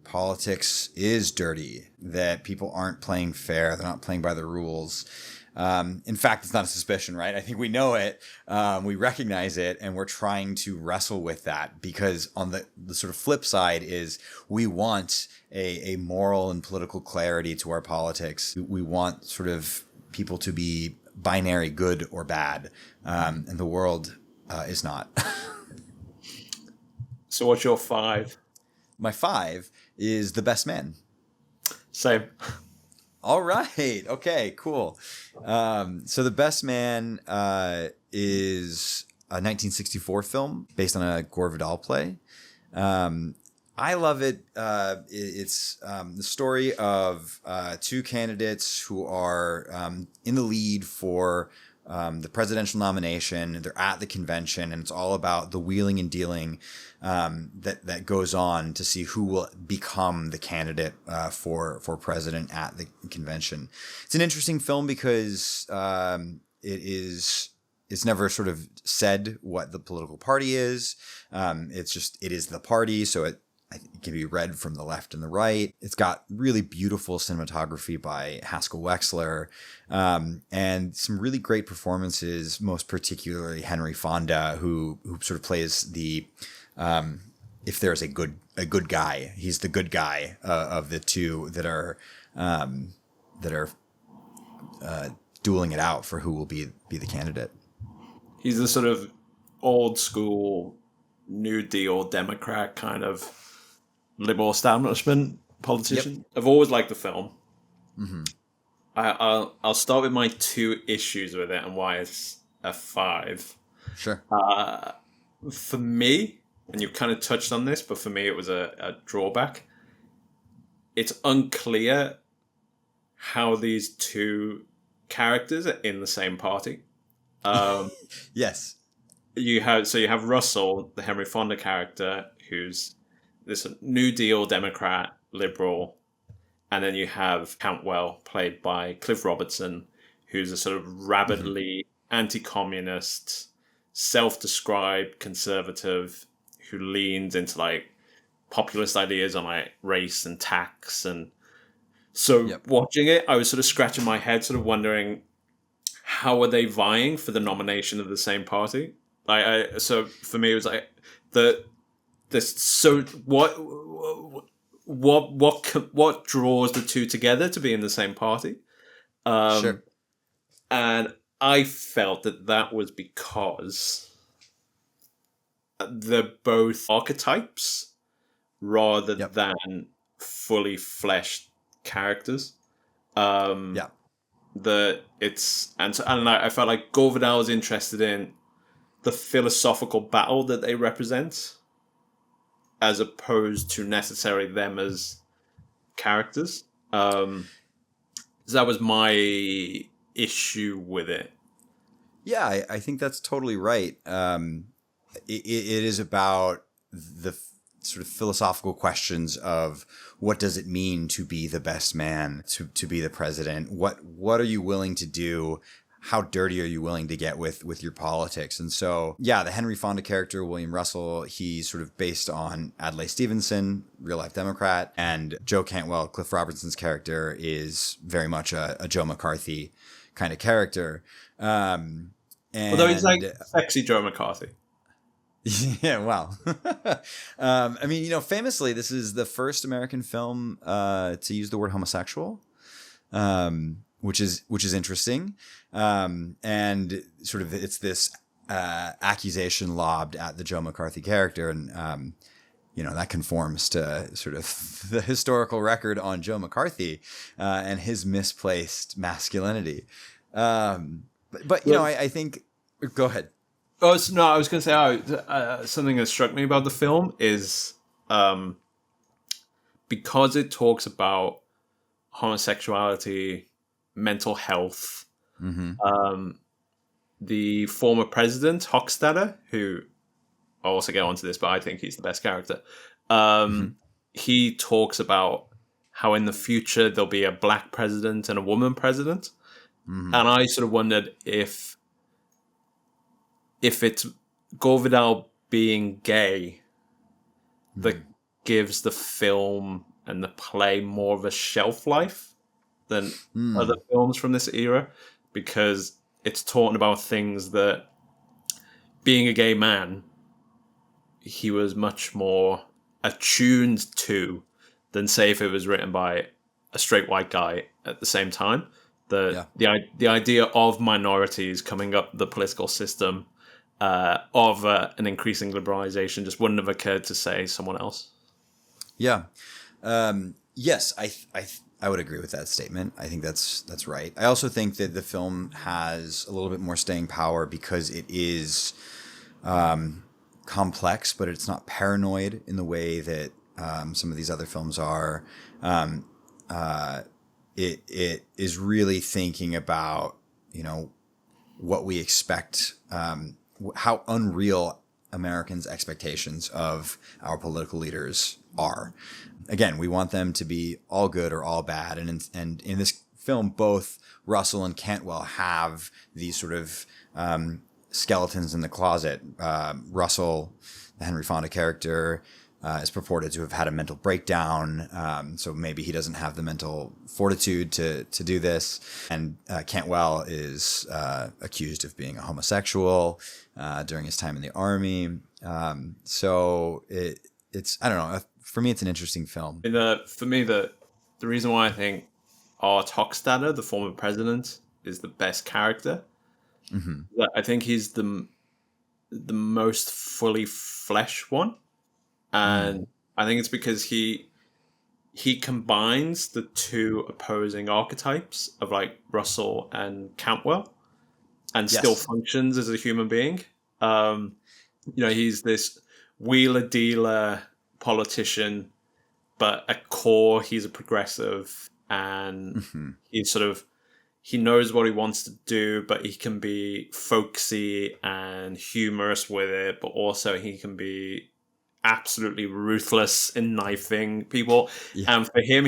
politics is dirty, that people aren't playing fair, they're not playing by the rules. In fact, it's not a suspicion, right? I think we know it, we recognize it, and we're trying to wrestle with that, because on the sort of flip side is we want a moral and political clarity to our politics. We want sort of people to be binary good or bad, and the world is not. So what's your 5? My 5 is The Best Man. Same. All right. Okay, cool. So The Best Man is a 1964 film based on a Gore Vidal play. I love it. It's the story of 2 candidates who are in the lead for the presidential nomination. They're at the convention, and it's all about the wheeling and dealing that goes on to see who will become the candidate for president at the convention. It's an interesting film because it's never sort of said what the political party is. It is the party, so it can be read from the left and the right. It's got really beautiful cinematography by Haskell Wexler, and some really great performances, most particularly Henry Fonda, who sort of plays the, if there's a good guy, he's the good guy of the two that are dueling it out for who will be the candidate. He's the sort of old school New Deal Democrat kind of liberal establishment politician. Yep. I've always liked the film. Mm-hmm. I'll start with my 2 issues with it and why it's a 5. Sure. For me, and you've kind of touched on this, but for me it was a drawback. It's unclear how these 2 characters are in the same party. Yes. You have Russell, the Henry Fonda character, who's this New Deal Democrat liberal, and then you have Cantwell, played by Cliff Robertson, who's a sort of rabidly anti-communist, self-described conservative who leans into like populist ideas on like race and tax. And so watching it, I was sort of scratching my head, sort of wondering, how are they vying for the nomination of the same party? So for me, it was like what draws the 2 together to be in the same party? Sure. And I felt that was because they're both archetypes rather than fully fleshed characters. I felt like Gore Vidal was interested in the philosophical battle that they represent, as opposed to necessarily them as characters. So that was my issue with it. Yeah, I think that's totally right. It is about the sort of philosophical questions of what does it mean to be the best man, to be the president? What are you willing to do? How dirty are you willing to get with your politics? And so, the Henry Fonda character, William Russell, he's sort of based on Adlai Stevenson, real life Democrat, and Joe Cantwell, Cliff Robertson's character, is very much a Joe McCarthy kind of character. Although he's like sexy Joe McCarthy. Yeah, wow. Famously, this is the first American film to use the word homosexual, which is interesting. And sort of it's this accusation lobbed at the Joe McCarthy character, and that conforms to sort of the historical record on Joe McCarthy and his misplaced masculinity. I think. Go ahead. Oh no, I was going to say something that struck me about the film is because it talks about homosexuality mental health. Mm-hmm. The former president, Hochstetter, who I'll also get onto this, but I think he's the best character. Mm-hmm. He talks about how in the future there'll be a black president and a woman president. Mm-hmm. And I sort of wondered if it's Gore Vidal being gay that gives the film and the play more of a shelf life than other films from this era, because it's talking about things that, being a gay man, he was much more attuned to than, say, if it was written by a straight white guy at the same time. The idea of minorities coming up the political system, of an increasing liberalization, just wouldn't have occurred to, say, someone else. Yeah. Yes, I would agree with that statement. I think that's right. I also think that the film has a little bit more staying power because it is complex, but it's not paranoid in the way that some of these other films are. It is really thinking about, what we expect, how unreal Americans' expectations of our political leaders are. Again, we want them to be all good or all bad, and in this film, both Russell and Cantwell have these sort of skeletons in the closet. Russell, the Henry Fonda character, is purported to have had a mental breakdown, so maybe he doesn't have the mental fortitude to do this. And Cantwell is accused of being a homosexual during his time in the army. So it's I don't know. For me, it's an interesting film. For me, the reason why I think Art Hochstetter, the former president, is the best character, that I think he's the most fully fleshed one. And I think it's because he combines the two opposing archetypes of like Russell and Cantwell, and still functions as a human being. He's this wheeler dealer politician, but at core he's a progressive, and he knows what he wants to do, but he can be folksy and humorous with it, but also he can be absolutely ruthless in knifing people. And for him,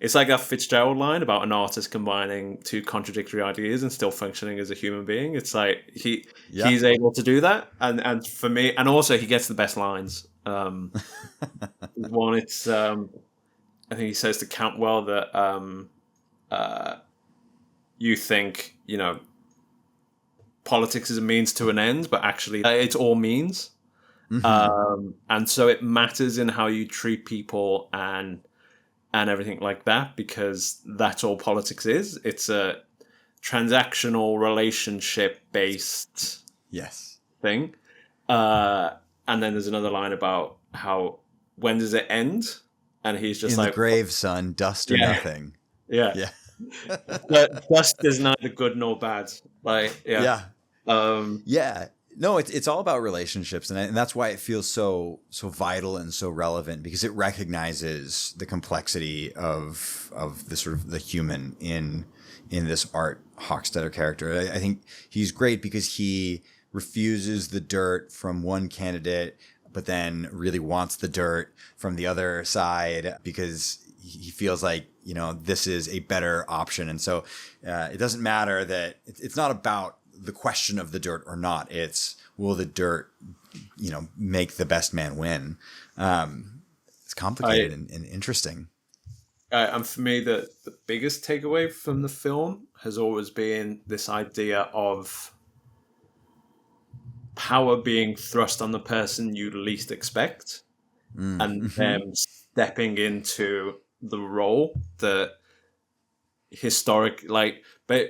it's like a Fitzgerald line about an artist combining two contradictory ideas and still functioning as a human being. It's like he's able to do that, and for me, and also he gets the best lines. One, it's I think he says to Cantwell that you think politics is a means to an end, but actually it's all means. And so it matters in how you treat people and everything like that, because that's all politics is. It's a transactional relationship based thing. And then there's another line about how, when does it end? And he's just in the grave, son, dust or nothing. Yeah. Dust is neither good nor bad. No, it's all about relationships, and that's why it feels so vital and so relevant, because it recognizes the complexity of the sort of the human in this Art Hochstetter character. I think he's great because he refuses the dirt from one candidate, but then really wants the dirt from the other side because he feels like this is a better option, and so it doesn't matter that it's not about the question of the dirt or not. It's, will the dirt, make the best man win? It's complicated and interesting. And for me, the biggest takeaway from the film has always been this idea of power being thrust on the person you least expect, and them stepping into the role that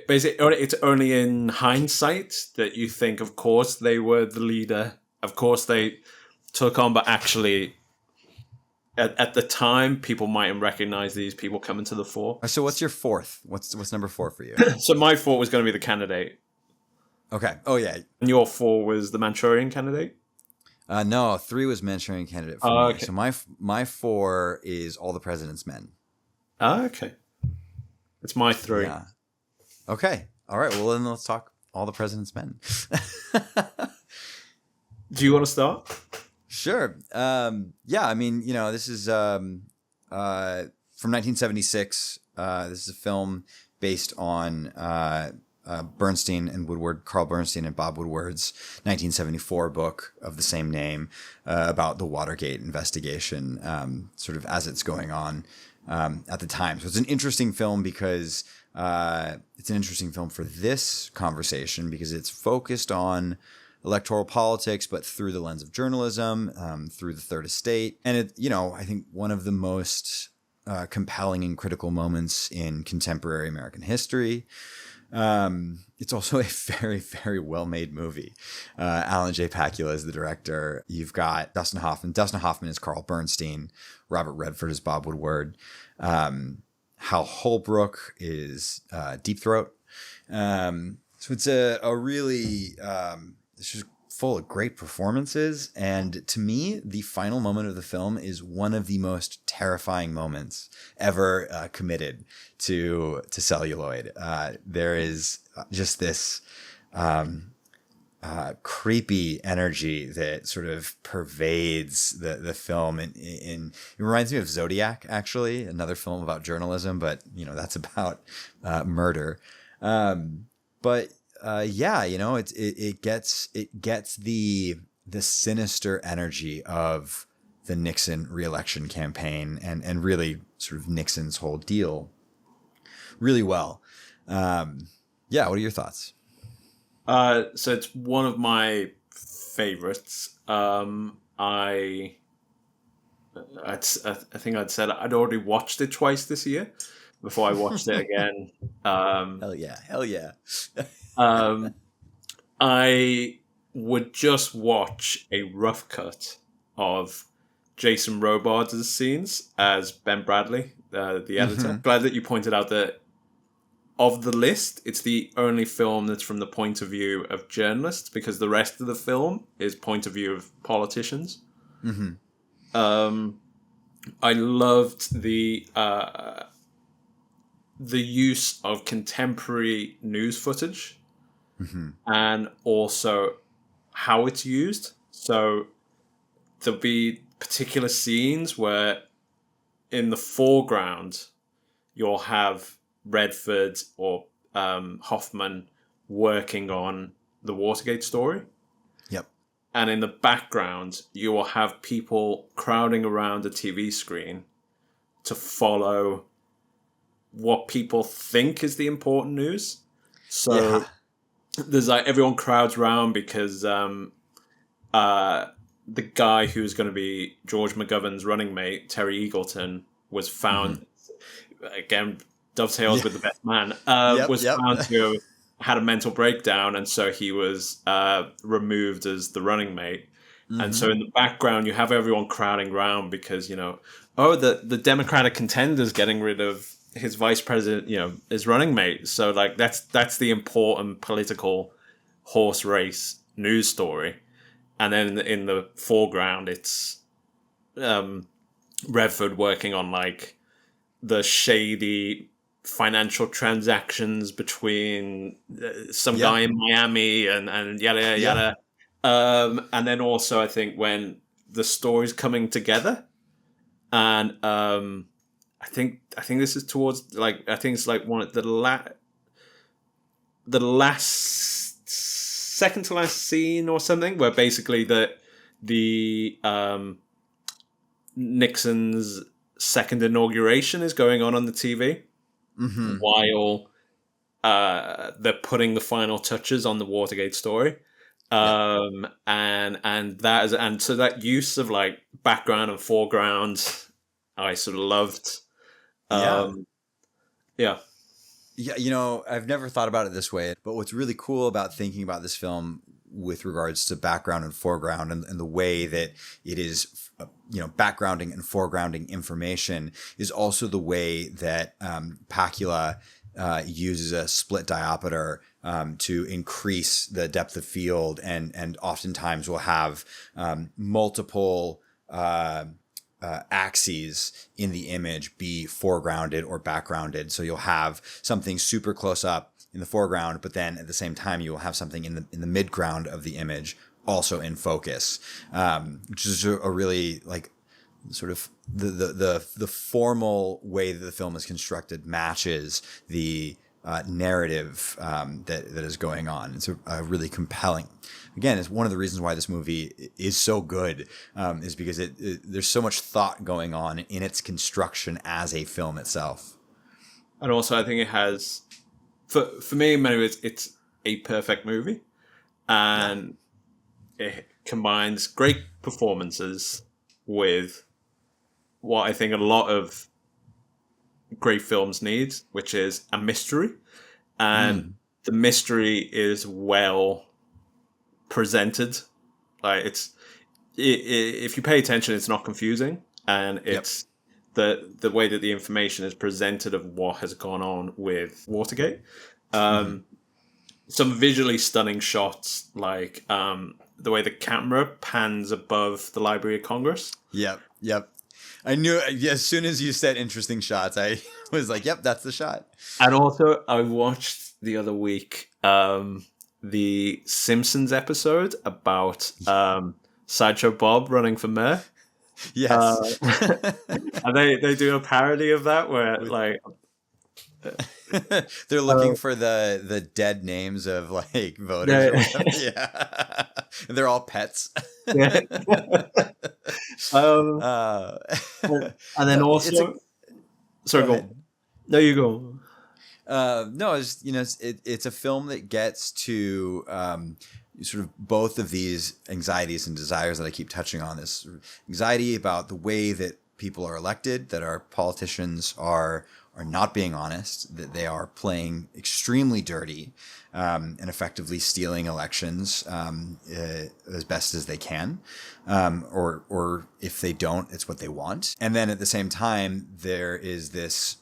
basically it's only in hindsight that you think, of course they were the leader, of course they took on, but actually at the time people mightn't recognize these people coming to the fore. So what's your fourth? What's number 4 for you? So my 4 was going to be The Candidate. Okay. Oh yeah. And your 4 was The Manchurian Candidate? No, 3 was Manchurian Candidate for me. Okay. So my 4 is All the President's Men. Okay. It's my 3. Yeah. Okay. All right. Well, then let's talk All the President's Men. Do you want to start? Sure. Yeah. I mean, this is from 1976. This is a film based on Bernstein and Woodward, Carl Bernstein and Bob Woodward's 1974 book of the same name about the Watergate investigation, sort of as it's going on at the time. So it's an interesting film because it's an interesting film for this conversation because it's focused on electoral politics, but through the lens of journalism, through the Third Estate. And I think one of the most compelling and critical moments in contemporary American history. It's also a very, very well-made movie. Alan J. Pakula is the director. You've got Dustin Hoffman. Dustin Hoffman is Carl Bernstein. Robert Redford is Bob Woodward. Hal Holbrook is Deep Throat. So it's a really it's just full of great performances. And to me, the final moment of the film is one of the most terrifying moments ever committed to celluloid. There is just this creepy energy that sort of pervades the film. And it reminds me of Zodiac, actually, another film about journalism, but that's about murder. But it gets the sinister energy of the Nixon reelection campaign and really sort of Nixon's whole deal really well. What are your thoughts? So it's one of my favorites. I think I'd said I'd already watched it twice this year before I watched it again. Hell yeah. I would just watch a rough cut of Jason Robards' scenes as Ben Bradley, the editor. Mm-hmm. Glad that you pointed out that of the list, it's the only film that's from the point of view of journalists, because the rest of the film is point of view of politicians. Mm-hmm. I loved the use of contemporary news footage, mm-hmm. and also how it's used. So there'll be particular scenes where in the foreground you'll have Redford or Hoffman working on the Watergate story. Yep. And in the background, you will have people crowding around a TV screen to follow what people think is the important news. So there's everyone crowds around because the guy who's going to be George McGovern's running mate, Terry Eagleton, was found, again, dovetails with the best man, was found to have had a mental breakdown, and so he was removed as the running mate. Mm-hmm. And so in the background, you have everyone crowding around because, the Democratic contender's getting rid of his vice president, his running mate. So that's the important political horse race news story. And then in the foreground, it's Redford working on the shady financial transactions between some guy in Miami and yada yada. And then also I think when the story's coming together, and I think this is towards I think it's one of the last second to last scene or something, where basically the Nixon's second inauguration is going on the TV, while they're putting the final touches on the Watergate story. And so that use of background and foreground, I sort of loved. Yeah, I've never thought about it this way, but what's really cool about thinking about this film with regards to background and foreground and the way that it is, backgrounding and foregrounding information is also the way that Pakula uses a split diopter to increase the depth of field, and oftentimes will have multiple axes in the image be foregrounded or backgrounded. So you'll have something super close up in the foreground, but then at the same time you will have something in the midground of the image also in focus, which is a really like sort of the formal way that the film is constructed matches the narrative that is going on. It's a really compelling. Again, it's one of the reasons why this movie is so good, is because there's so much thought going on in its construction as a film itself. And also, I think it has, for me, in many ways, it's a perfect movie, and it combines great performances with what I think a lot of great films need, which is a mystery, and the mystery is well presented. Like if you pay attention, it's not confusing, and it's the way that the information is presented of what has gone on with Watergate. Some visually stunning shots, like the way the camera pans above the Library of Congress. Yep. I knew as soon as you said interesting shots, I was like, yep, that's the shot. And also, I watched the other week the Simpsons episode about Sideshow Bob running for mayor. Yes. And they do a parody of that where, like... They're looking for the dead names of, like, voters. Yeah. And they're all pets. Yeah. And then also... Sorry, go on. No, you go. No, it's a film that gets to sort of both of these anxieties and desires that I keep touching on. This sort of anxiety about the way that people are elected, that our politicians are not being honest, that they are playing extremely dirty and effectively stealing elections as best as they can, or if they don't, it's what they want. And then at the same time, there is this,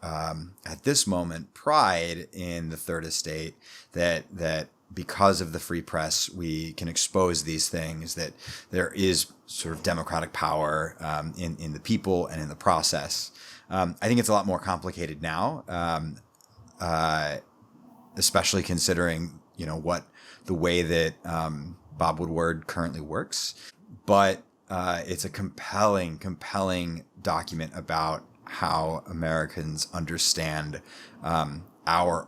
at this moment, pride in the third estate that because of the free press, we can expose these things, that there is sort of democratic power in the people and in the process. I think it's a lot more complicated now, especially considering, what the way that Bob Woodward currently works. But it's a compelling document about how Americans understand our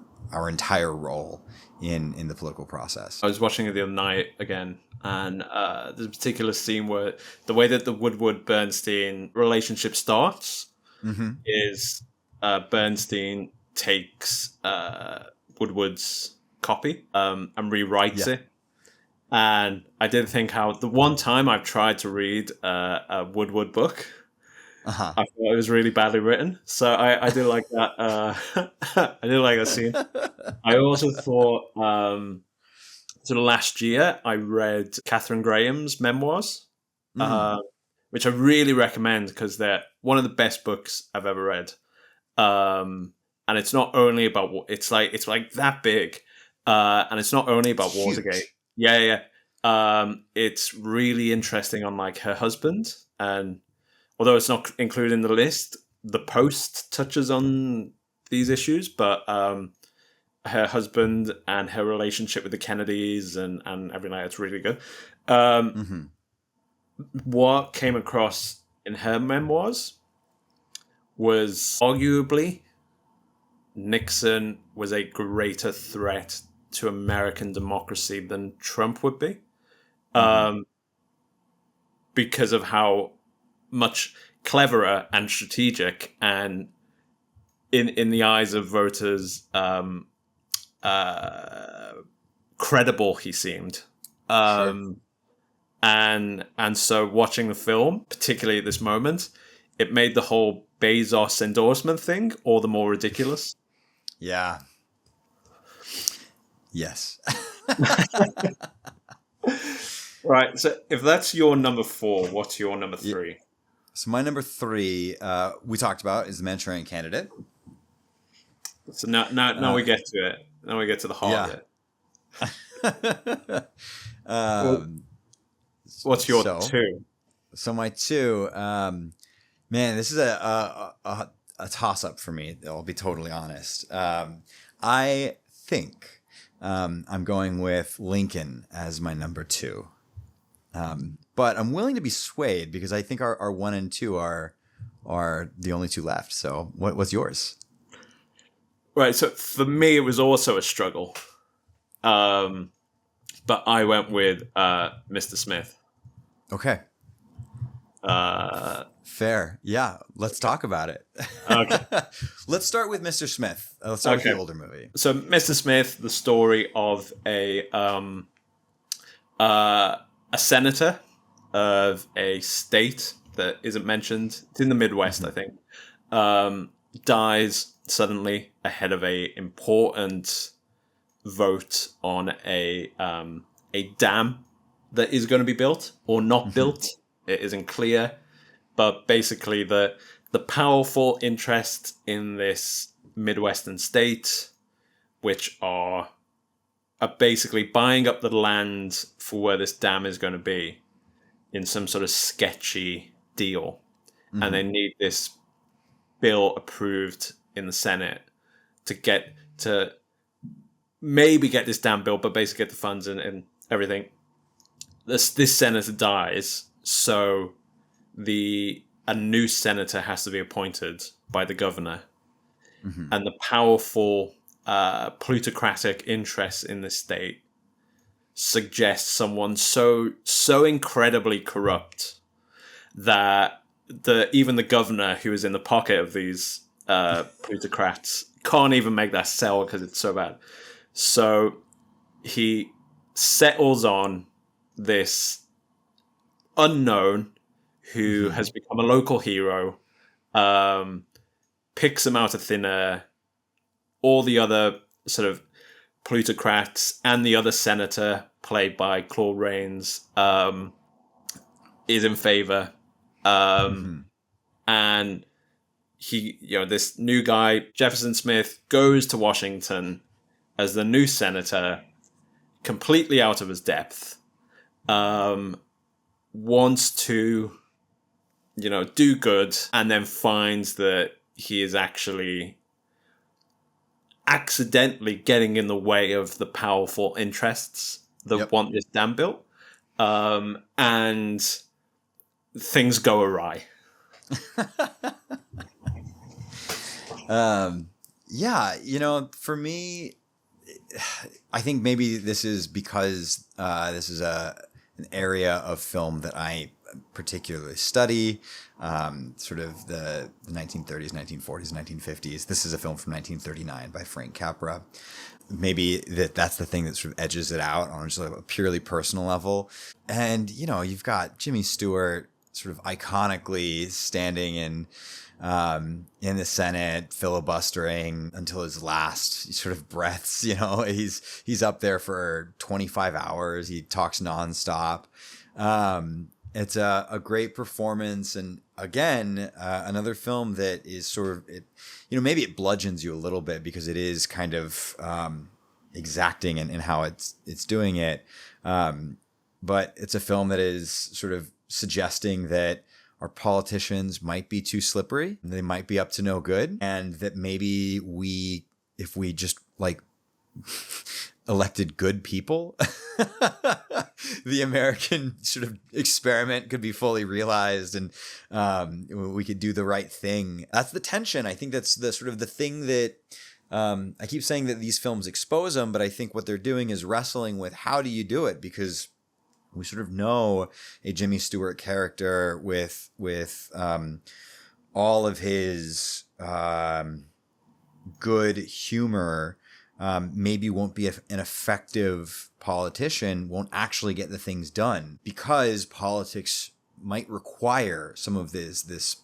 entire role in the political process. I was watching it the other night again, and there's a particular scene where the way that the Woodward-Bernstein relationship starts is Bernstein takes Woodward's copy and rewrites it. And I did think how the one time I've tried to read a Woodward book, I thought it was really badly written. So I did like that. I did like that scene. I also thought sort of last year I read Catherine Graham's memoirs, which I really recommend because they're one of the best books I've ever read. And it's not only about it's like that big, and it's not only about Watergate. Yeah. It's really interesting on like her husband, and although it's not included in the list, the Post touches on these issues, but her husband and her relationship with the Kennedys and everything like that's really good. What came across in her memoirs was arguably Nixon was a greater threat to American democracy than Trump would be, because of how much cleverer and strategic and in the eyes of voters credible he seemed. And so watching the film, particularly at this moment, it made the whole Bezos endorsement thing all the more ridiculous. Yeah. Yes. Right. So if that's your number 4, what's your number 3? So my number 3, we talked about, is The Manchurian Candidate. So now we get to it. Now we get to the heart of it. What's your 2? So my 2, man, this is a toss-up for me. I'll be totally honest. I think I'm going with Lincoln as my number 2. But I'm willing to be swayed because I think our 1 and 2 are the only 2 left. So what's yours? Right. So for me, it was also a struggle. But I went with Mr. Smith. Okay. Fair. Yeah. Let's talk about it. Okay. Let's start with Mr. Smith. Let's start with the older movie. So Mr. Smith, the story of a senator of a state that isn't mentioned. It's in the Midwest, I think. Dies suddenly ahead of a important vote on a dam that is going to be built or not built. It isn't clear, but basically the powerful interest in this Midwestern state, which are basically buying up the land for where this dam is going to be in some sort of sketchy deal, and they need this bill approved in the Senate to maybe get this dam built, but basically get the funds and everything. This senator dies, so a new senator has to be appointed by the governor, and the powerful plutocratic interests in the state suggest someone so incredibly corrupt that even the governor, who is in the pocket of these plutocrats, can't even make that sell because it's so bad. So he settles on this unknown who has become a local hero, picks him out of thin air. All the other sort of plutocrats and the other senator, played by Claude Rains, is in favor. And he, this new guy, Jefferson Smith, goes to Washington as the new senator, completely out of his depth, wants to, do good, and then finds that he is actually accidentally getting in the way of the powerful interests that want this dam built. And things go awry. For me, I think maybe this is because this is an area of film that I particularly study, sort of the 1930s, 1940s, 1950s. This is a film from 1939 by Frank Capra. Maybe that's the thing that sort of edges it out on just a purely personal level. And, you've got Jimmy Stewart sort of iconically standing in the Senate, filibustering until his last sort of breaths. He's up there for 25 hours. He talks nonstop. It's a great performance, and again, another film that is sort of, maybe it bludgeons you a little bit because it is kind of exacting in how it's doing it. But it's a film that is sort of suggesting that our politicians might be too slippery, and they might be up to no good, and that maybe if we just elected good people, the American sort of experiment could be fully realized, and we could do the right thing. That's the tension. I think that's the sort of the thing that I keep saying that these films expose them, but I think what they're doing is wrestling with how do you do it, because we sort of know a Jimmy Stewart character with all of his good humor. Maybe won't be an effective politician, won't actually get the things done because politics might require some of this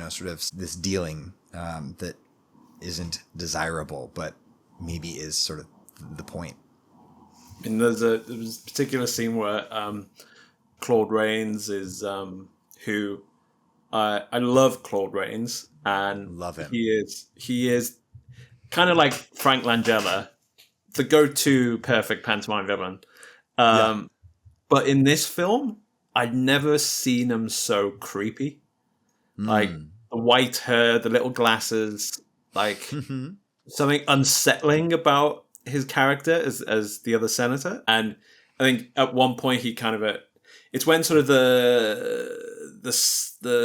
sort of this dealing that isn't desirable, but maybe is sort of the point. And there was a particular scene where Claude Rains is who I love Claude Rains, and love him. He is kind of like Frank Langella, the go-to perfect pantomime villain. But in this film, I'd never seen him so creepy. Like the white hair, the little glasses, something unsettling about his character as the other senator, and I think at one point he kind of it's when sort of the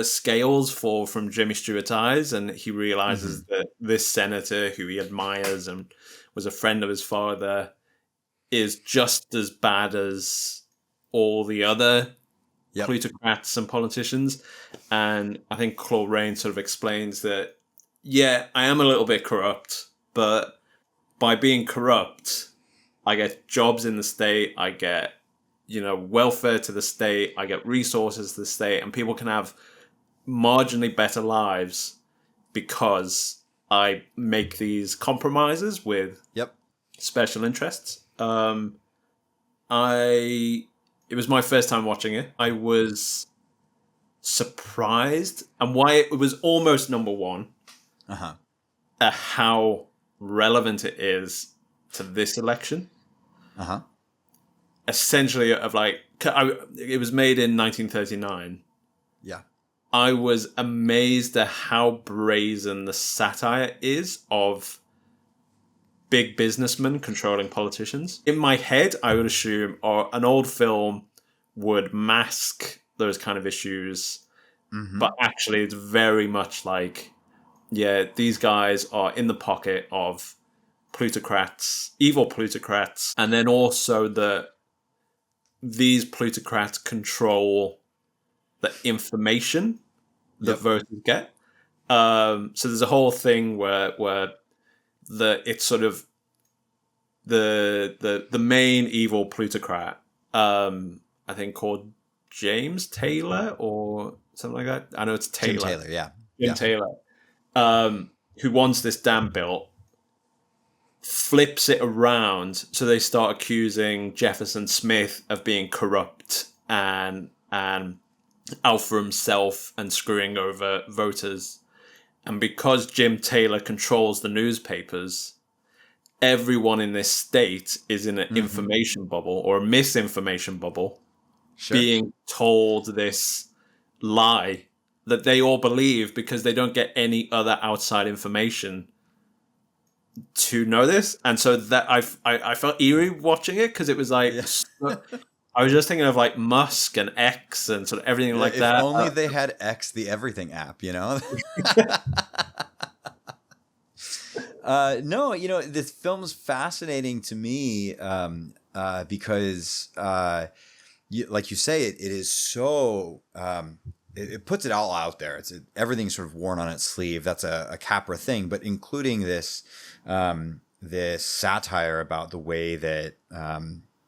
scales fall from Jimmy Stewart's eyes, and he realizes that this senator who he admires and was a friend of his father is just as bad as all the other plutocrats and politicians. And I think Claude Rains sort of explains that, yeah, I am a little bit corrupt, but by being corrupt, I get jobs in the state, I get, welfare to the state, I get resources to the state, and people can have marginally better lives because I make these compromises with special interests. It was my first time watching it. I was surprised, and why it was almost number one, how relevant it is to this election. Essentially, it was made in 1939. Yeah. I was amazed at how brazen the satire is of big businessmen controlling politicians. In my head, I would assume an old film would mask those kind of issues, but actually it's very much like, yeah, these guys are in the pocket of plutocrats, evil plutocrats, and then also that these plutocrats control the information that voters get. So there's a whole thing where it's sort of the main evil plutocrat, I think called James Taylor or something like that. I know it's Taylor. Jim Taylor, yeah. Jim Taylor, who wants this dam built, flips it around, so they start accusing Jefferson Smith of being corrupt and out for himself and screwing over voters. And because Jim Taylor controls the newspapers, everyone in this state is in an information bubble or a misinformation bubble, being told this lie that they all believe because they don't get any other outside information to know this. And so that I felt eerie watching it, because it was like I was just thinking of like Musk and X and sort of everything like that. If only they had X, the everything app, No, this film's fascinating to me because, like you say, it is so. It puts it all out there. Everything's sort of worn on its sleeve. That's a Capra thing, but including this satire about the way that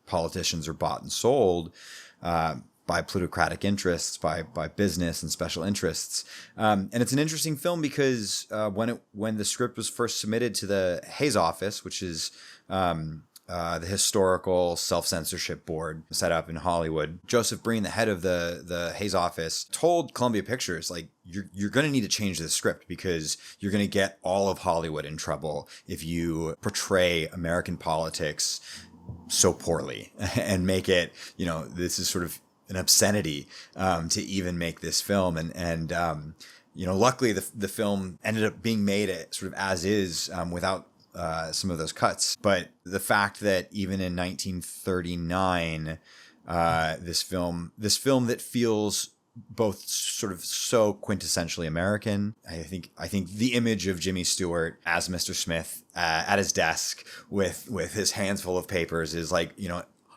politicians are bought and sold by plutocratic interests, by business and special interests. And it's an interesting film because when the script was first submitted to the Hays Office, which is the historical self-censorship board set up in Hollywood, Joseph Breen, the head of the Hays Office, told Columbia Pictures, like, you're going to need to change the script because you're going to get all of Hollywood in trouble if you portray American politics so poorly and make it, this is sort of an obscenity to even make this film. And luckily the film ended up being made sort of as is, without some of those cuts. But the fact that even in 1939, this film that feels both sort of so quintessentially American. I think the image of Jimmy Stewart as Mr. Smith at his desk with his hands full of papers is like,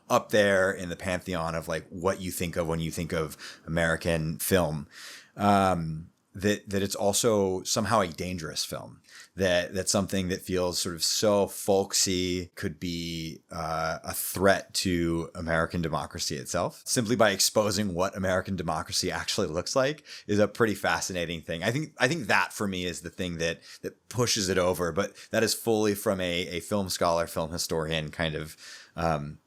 up there in the pantheon of like what you think of when you think of American film. That it's also somehow a dangerous film. That's something that feels sort of so folksy could be a threat to American democracy itself. Simply by exposing what American democracy actually looks like is a pretty fascinating thing. I think that for me is the thing that pushes it over, but that is fully from a film scholar, film historian kind of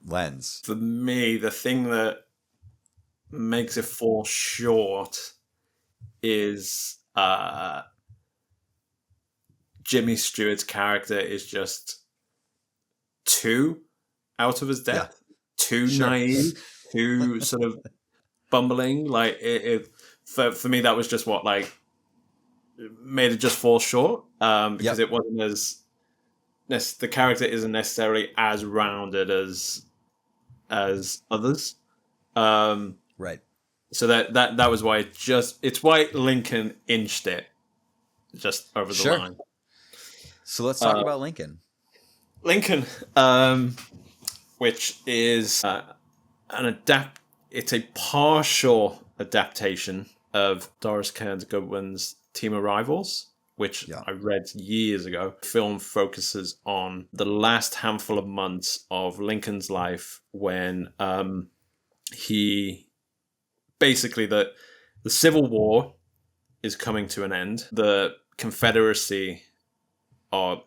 lens. For me, the thing that makes it fall short is Jimmy Stewart's character is just too out of his depth, too naive, too sort of bumbling. Like for me, that was just what like made it just fall short, because it wasn't as the character isn't necessarily as rounded as others. Right. So that was why it's why Lincoln inched it just over the line. So let's talk about Lincoln. Lincoln, which is it's a partial adaptation of Doris Kearns Goodwin's Team of Rivals, which I read years ago. The film focuses on the last handful of months of Lincoln's life when he basically the Civil War is coming to an end. The Confederacy are,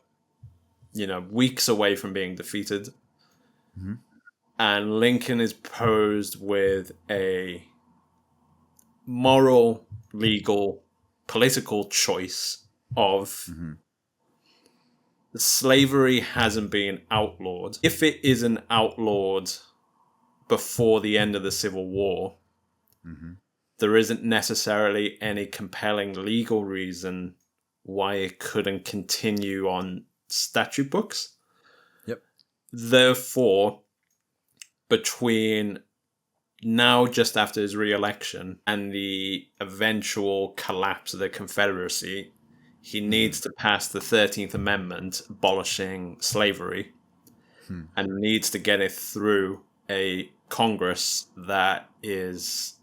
weeks away from being defeated. Mm-hmm. And Lincoln is posed with a moral, legal, political choice of slavery hasn't been outlawed. If it isn't outlawed before the end of the Civil War, there isn't necessarily any compelling legal reason why it couldn't continue on statute books. Yep. Therefore, between now, just after his re-election, and the eventual collapse of the Confederacy, he needs to pass the 13th Amendment abolishing slavery and needs to get it through a Congress that is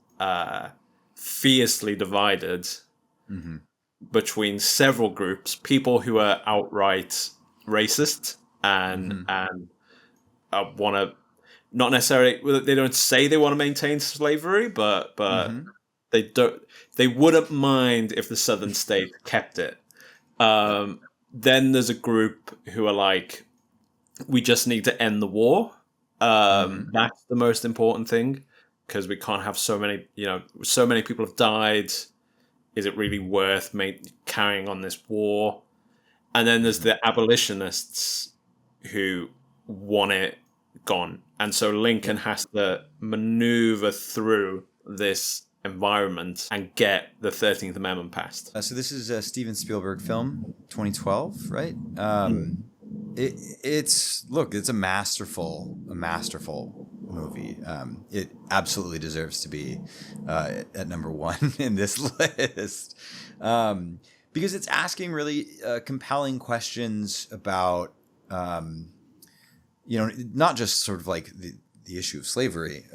fiercely divided between several groups, people who are outright racist and want to, not necessarily, they don't say they want to maintain slavery, but they wouldn't mind if the southern state kept it. Then there's a group who are like, we just need to end the war. That's the most important thing, because we can't have so many people have died. Is it really worth carrying on this war? And then there's the abolitionists who want it gone. And so Lincoln has to maneuver through this environment and get the 13th Amendment passed. So this is a Steven Spielberg film, 2012, right? It's a masterful movie. It absolutely deserves to be at number one in this list, because it's asking really compelling questions about not just sort of like the issue of slavery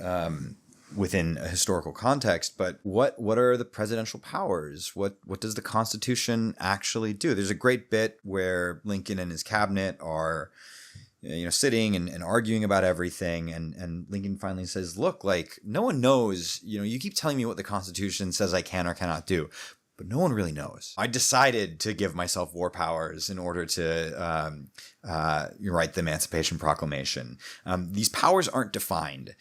within a historical context, but what are the presidential powers? What does the Constitution actually do? There's a great bit where Lincoln and his cabinet are sitting and arguing about everything, and Lincoln finally says, look, like, no one knows, you keep telling me what the Constitution says I can or cannot do, but no one really knows. I decided to give myself war powers in order to write the Emancipation Proclamation. These powers aren't defined.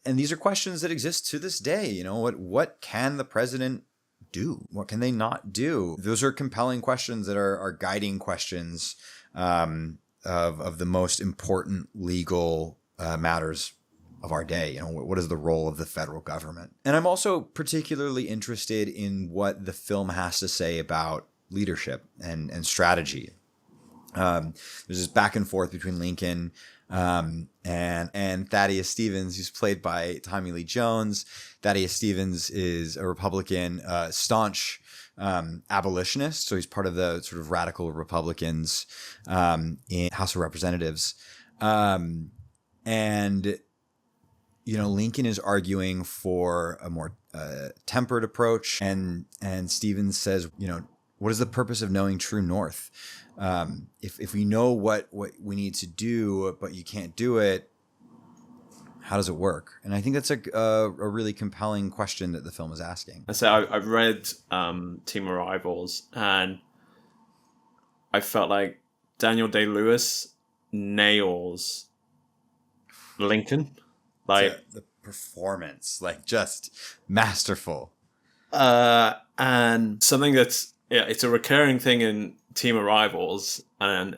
And these are questions that exist to this day. What can the president do? What can they not do? Those are compelling questions that are guiding questions of the most important legal matters of our day. What is the role of the federal government? And I'm also particularly interested in what the film has to say about leadership and strategy. There's this back and forth between Lincoln and Thaddeus Stevens, who's played by Tommy Lee Jones. Thaddeus Stevens is a Republican, staunch abolitionist, so he's part of the sort of radical Republicans in House of Representatives. Lincoln is arguing for a more tempered approach, and Stevens says, what is the purpose of knowing true north? If we know what we need to do, but you can't do it, how does it work? And I think that's a really compelling question that the film is asking. I've read Team of Rivals, and I felt like Daniel Day-Lewis nails Lincoln. The performance, just masterful. And something that's, it's a recurring thing in Team of Rivals, and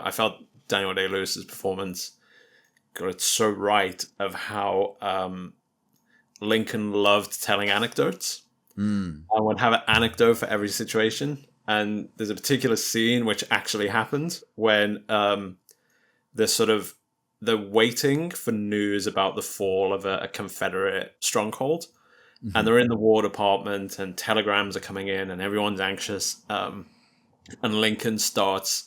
I felt Daniel Day-Lewis's performance got it so right of how Lincoln loved telling anecdotes and would have an anecdote for every situation. And there's a particular scene which actually happened when they're waiting for news about the fall of a Confederate stronghold. Mm-hmm. And they're in the War Department, and telegrams are coming in, and everyone's anxious. And Lincoln starts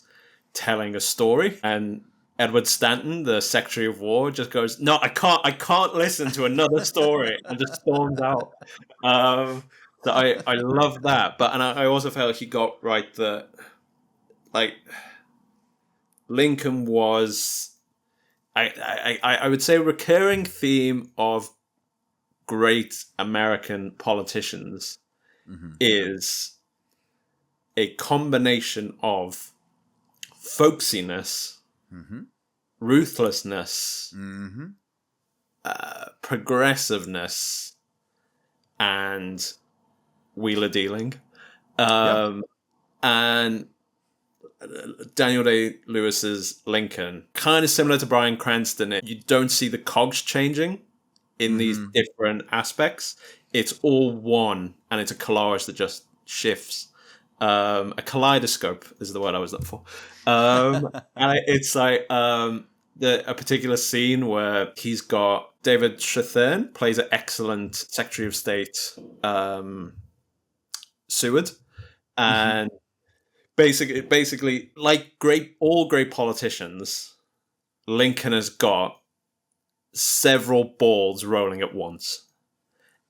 telling a story, and Edward Stanton, the Secretary of War, just goes, "No, I can't listen to another story," and just storms out. So I love that, but I also felt he got right that like Lincoln was I would say a recurring theme of great American politicians is a combination of folksiness, ruthlessness, progressiveness, and wheeler dealing. And Daniel Day-Lewis's Lincoln, kind of similar to Bryan Cranston, you don't see the cogs changing in these different aspects. It's all one, and it's a collage that just shifts. A kaleidoscope is the word I was looking for. And it's like a particular scene where he's got David Strathairn plays an excellent Secretary of State, Seward, and basically, like all great politicians, Lincoln has got several balls rolling at once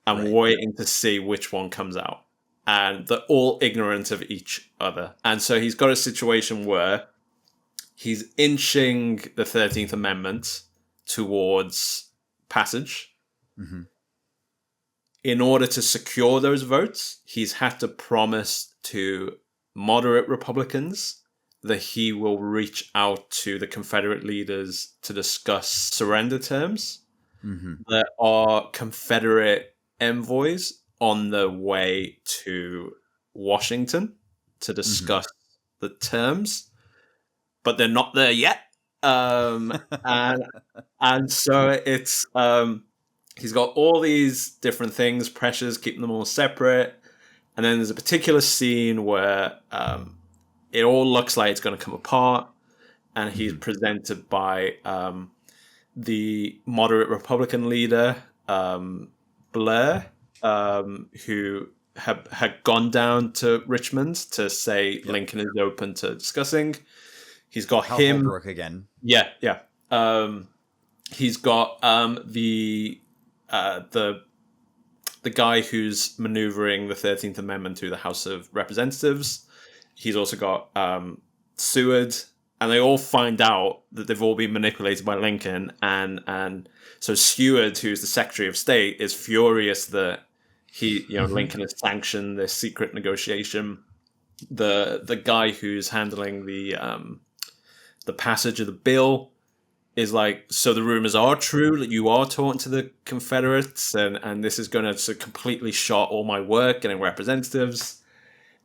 and waiting to see which one comes out. And they're all ignorant of each other. And so he's got a situation where he's inching the 13th Amendment towards passage. In order to secure those votes, he's had to promise to moderate Republicans that he will reach out to the Confederate leaders to discuss surrender terms. There are Confederate envoys on the way to Washington to discuss the terms, but they're not there yet. And so it's he's got all these different things, pressures, keeping them all separate. And then there's a particular scene where it all looks like it's going to come apart, and he's presented by the moderate Republican leader, Blair, who had gone down to Richmond to say Lincoln is open to discussing. He's got Hal him. Holbrook again. Yeah. He's got the guy who's maneuvering the 13th Amendment through the House of Representatives. He's also got Seward, and they all find out that they've all been manipulated by Lincoln. And so Seward, who's the Secretary of State, is furious that Lincoln has sanctioned this secret negotiation. The guy who's handling the passage of the bill is like, so the rumors are true that you are talking to the Confederates, and this is going to completely shot all my work getting representatives.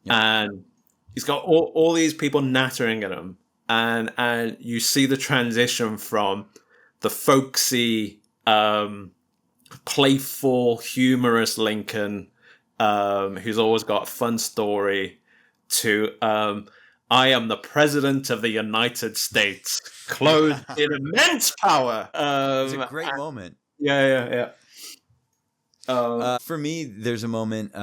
And he's got all these people nattering at him, and you see the transition from the folksy, playful, humorous Lincoln, who's always got a fun story, to I am the President of the United States, clothed in immense power. It's a great moment. Yeah. For me, there's a moment,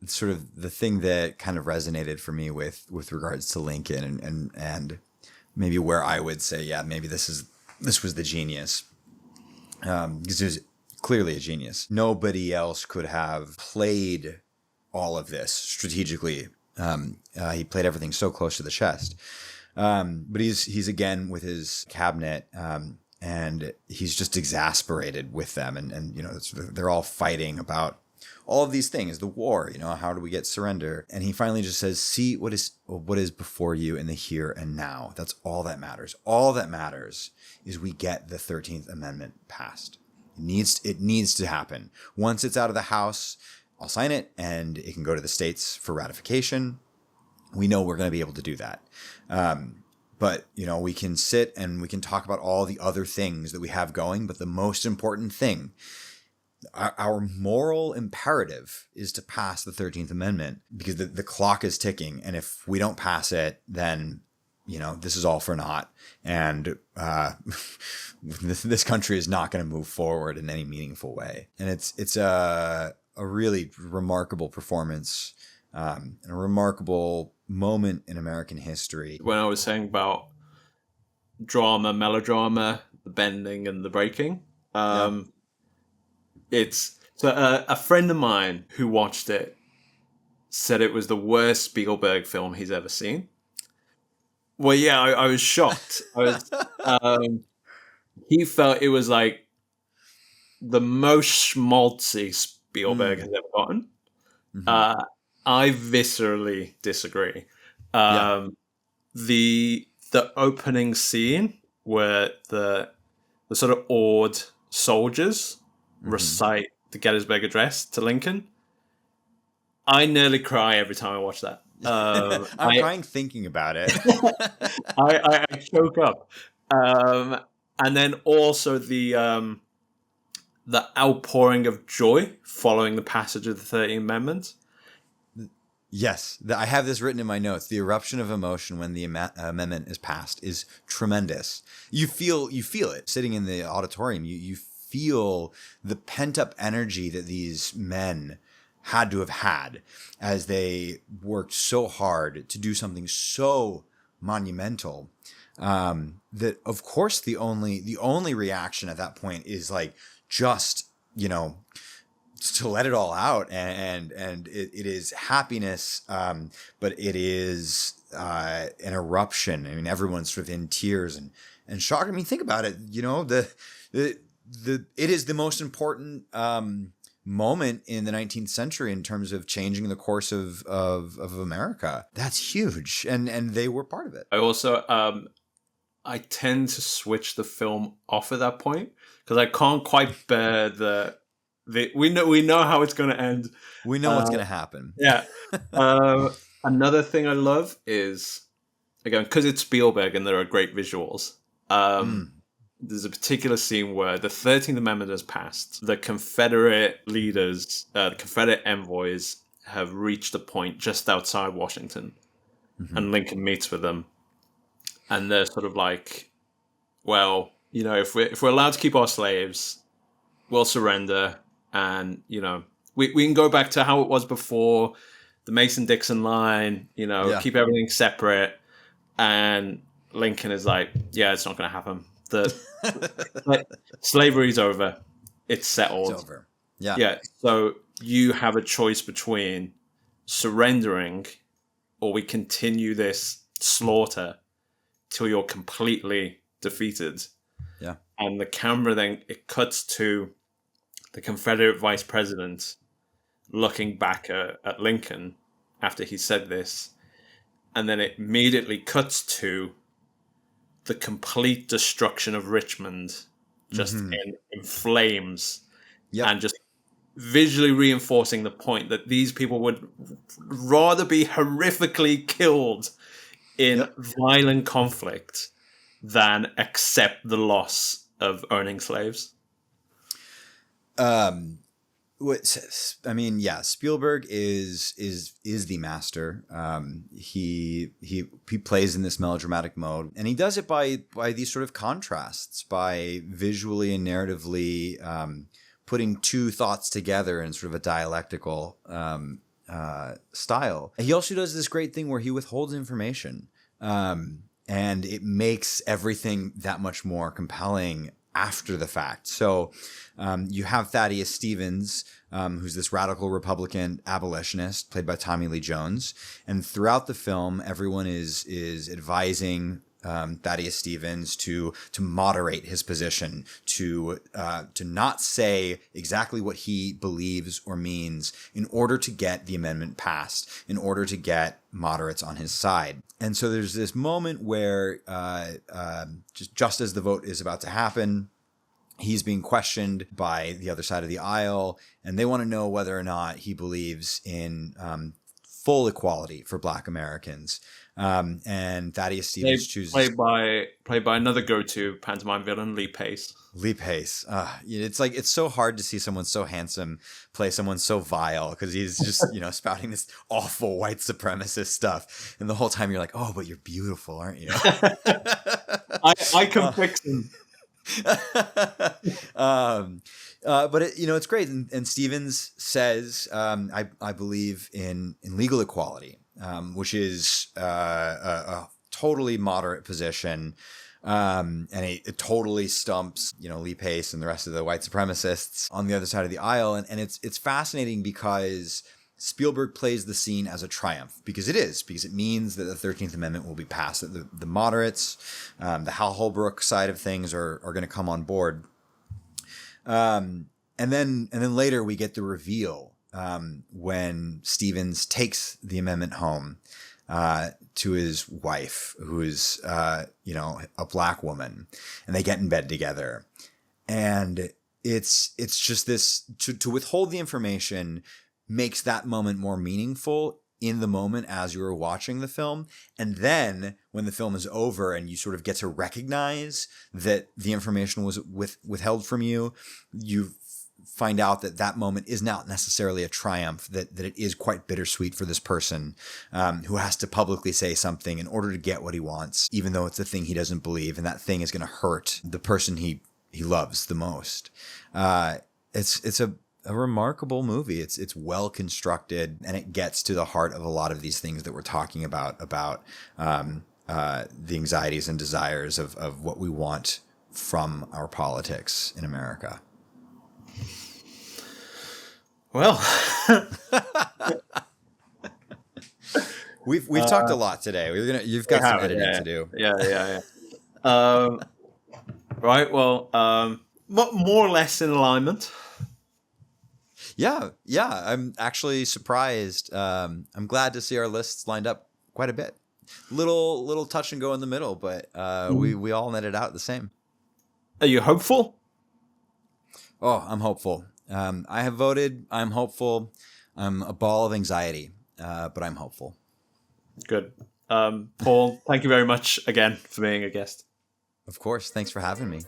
sort of the thing that kind of resonated for me with regards to Lincoln and maybe where I would say, maybe this was the genius. Because it was clearly a genius. Nobody else could have played all of this strategically. He played everything so close to the chest. But he's again with his cabinet, and he's just exasperated with them. And they're all fighting about all of these things, the war, how do we get surrender? And he finally just says, see what is before you in the here and now. That's all that matters. All that matters is we get the 13th Amendment passed. It needs to happen. Once it's out of the House, I'll sign it and it can go to the states for ratification. We know we're going to be able to do that. But, we can sit and we can talk about all the other things that we have going. But the most important thing our moral imperative is to pass the 13th Amendment because the clock is ticking. And if we don't pass it, then, this is all for naught. And this country is not going to move forward in any meaningful way. And it's a really remarkable performance and a remarkable moment in American history. When I was saying about drama, melodrama, the bending and the breaking, it's so a friend of mine who watched it said it was the worst Spielberg film he's ever seen. Well, yeah, I was shocked. He felt it was like the most schmaltzy Spielberg has ever gotten. Mm-hmm. I viscerally disagree. The opening scene where the sort of awed soldiers recite the Gettysburg Address to Lincoln, I nearly cry every time I watch that. I'm crying thinking about it. I choke up. And then also the outpouring of joy following the passage of the 13th Amendment. Yes, I have this written in my notes. The eruption of emotion when the amendment is passed is tremendous. You feel it sitting in the auditorium. You feel the pent up energy that these men had to have had as they worked so hard to do something so monumental. That of course the only reaction at that point is like just to let it all out, and it is happiness, but it is an eruption. I mean, everyone's sort of in tears and shock. I mean, think about it. It is the most important moment in the 19th century in terms of changing the course of America. That's huge, and they were part of it. I also I tend to switch the film off at that point because I can't quite bear we know how it's going to end. We know what's going to happen. Yeah. Another thing I love is, again, because it's Spielberg and there are great visuals. There's a particular scene where the 13th Amendment has passed. The Confederate leaders, the Confederate envoys, have reached a point just outside Washington, and Lincoln meets with them, and they're sort of like, "Well, if we're allowed to keep our slaves, we'll surrender." And, we can go back to how it was before, the Mason-Dixon line, keep everything separate. And Lincoln is like, yeah, it's not going to happen. Slavery's over. It's settled. It's over. Yeah. Yeah. So you have a choice between surrendering or we continue this slaughter till you're completely defeated. Yeah. And the camera then, it cuts to the Confederate vice president looking back at Lincoln after he said this, and then it immediately cuts to the complete destruction of Richmond, just in flames, and just visually reinforcing the point that these people would rather be horrifically killed in violent conflict than accept the loss of owning slaves. Spielberg is the master. He plays in this melodramatic mode, and he does it by these sort of contrasts, by visually and narratively putting two thoughts together in sort of a dialectical style. He also does this great thing where he withholds information, and it makes everything that much more compelling after the fact. So you have Thaddeus Stevens, who's this radical Republican abolitionist played by Tommy Lee Jones. And throughout the film, everyone is advising Thaddeus Stevens to moderate his position, to not say exactly what he believes or means in order to get the amendment passed, in order to get moderates on his side. And so there's this moment where just as the vote is about to happen, he's being questioned by the other side of the aisle, and they want to know whether or not he believes in full equality for Black Americans. And Thaddeus Stevens chooses... Played by another go-to pantomime villain, Lee Pace. Lee Pace. It's like, it's so hard to see someone so handsome play someone so vile, because he's just, spouting this awful white supremacist stuff. And the whole time you're like, oh, but you're beautiful, aren't you? I can fix him. But it's great. And Stevens says, I believe in legal equality, which is a totally moderate position. And it totally stumps, Lee Pace and the rest of the white supremacists on the other side of the aisle. And it's fascinating because Spielberg plays the scene as a triumph, because it means that the 13th Amendment will be passed, that the moderates, the Hal Holbrook side of things are going to come on board. And then later we get the reveal, when Stevens takes the amendment home, to his wife, who is, a black woman, and they get in bed together. And it's just this, to withhold the information makes that moment more meaningful in the moment as you were watching the film. And then when the film is over and you sort of get to recognize that the information was withheld from you, you find out that moment is not necessarily a triumph, that it is quite bittersweet for this person, who has to publicly say something in order to get what he wants, even though it's a thing he doesn't believe, and that thing is going to hurt the person he loves the most. It's a remarkable movie. It's well constructed, and it gets to the heart of a lot of these things that we're talking about the anxieties and desires of what we want from our politics in America. Well, we've talked a lot today. You've got some editing to do. Yeah. Right. Well, more or less in alignment. Yeah. I'm actually surprised. I'm glad to see our lists lined up quite a bit. Little touch and go in the middle, but we all netted out the same. Are you hopeful? Oh, I'm hopeful. I have voted. I'm hopeful. I'm a ball of anxiety, but I'm hopeful. Good. Paul, thank you very much again for being a guest. Of course. Thanks for having me.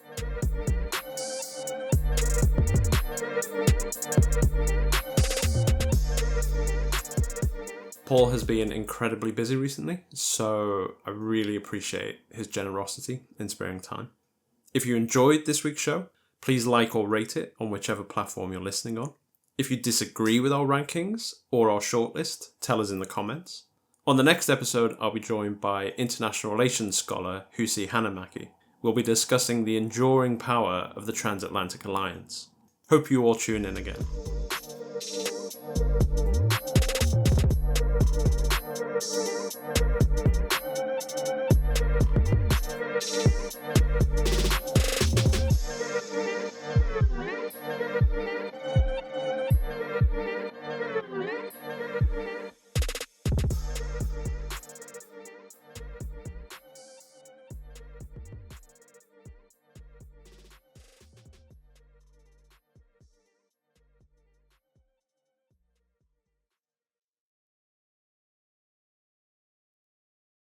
Paul has been incredibly busy recently, so I really appreciate his generosity in sparing time. If you enjoyed this week's show, please like or rate it on whichever platform you're listening on. If you disagree with our rankings or our shortlist, tell us in the comments. On the next episode, I'll be joined by international relations scholar Husi Hanamaki. We'll be discussing the enduring power of the transatlantic alliance. Hope you all tune in again.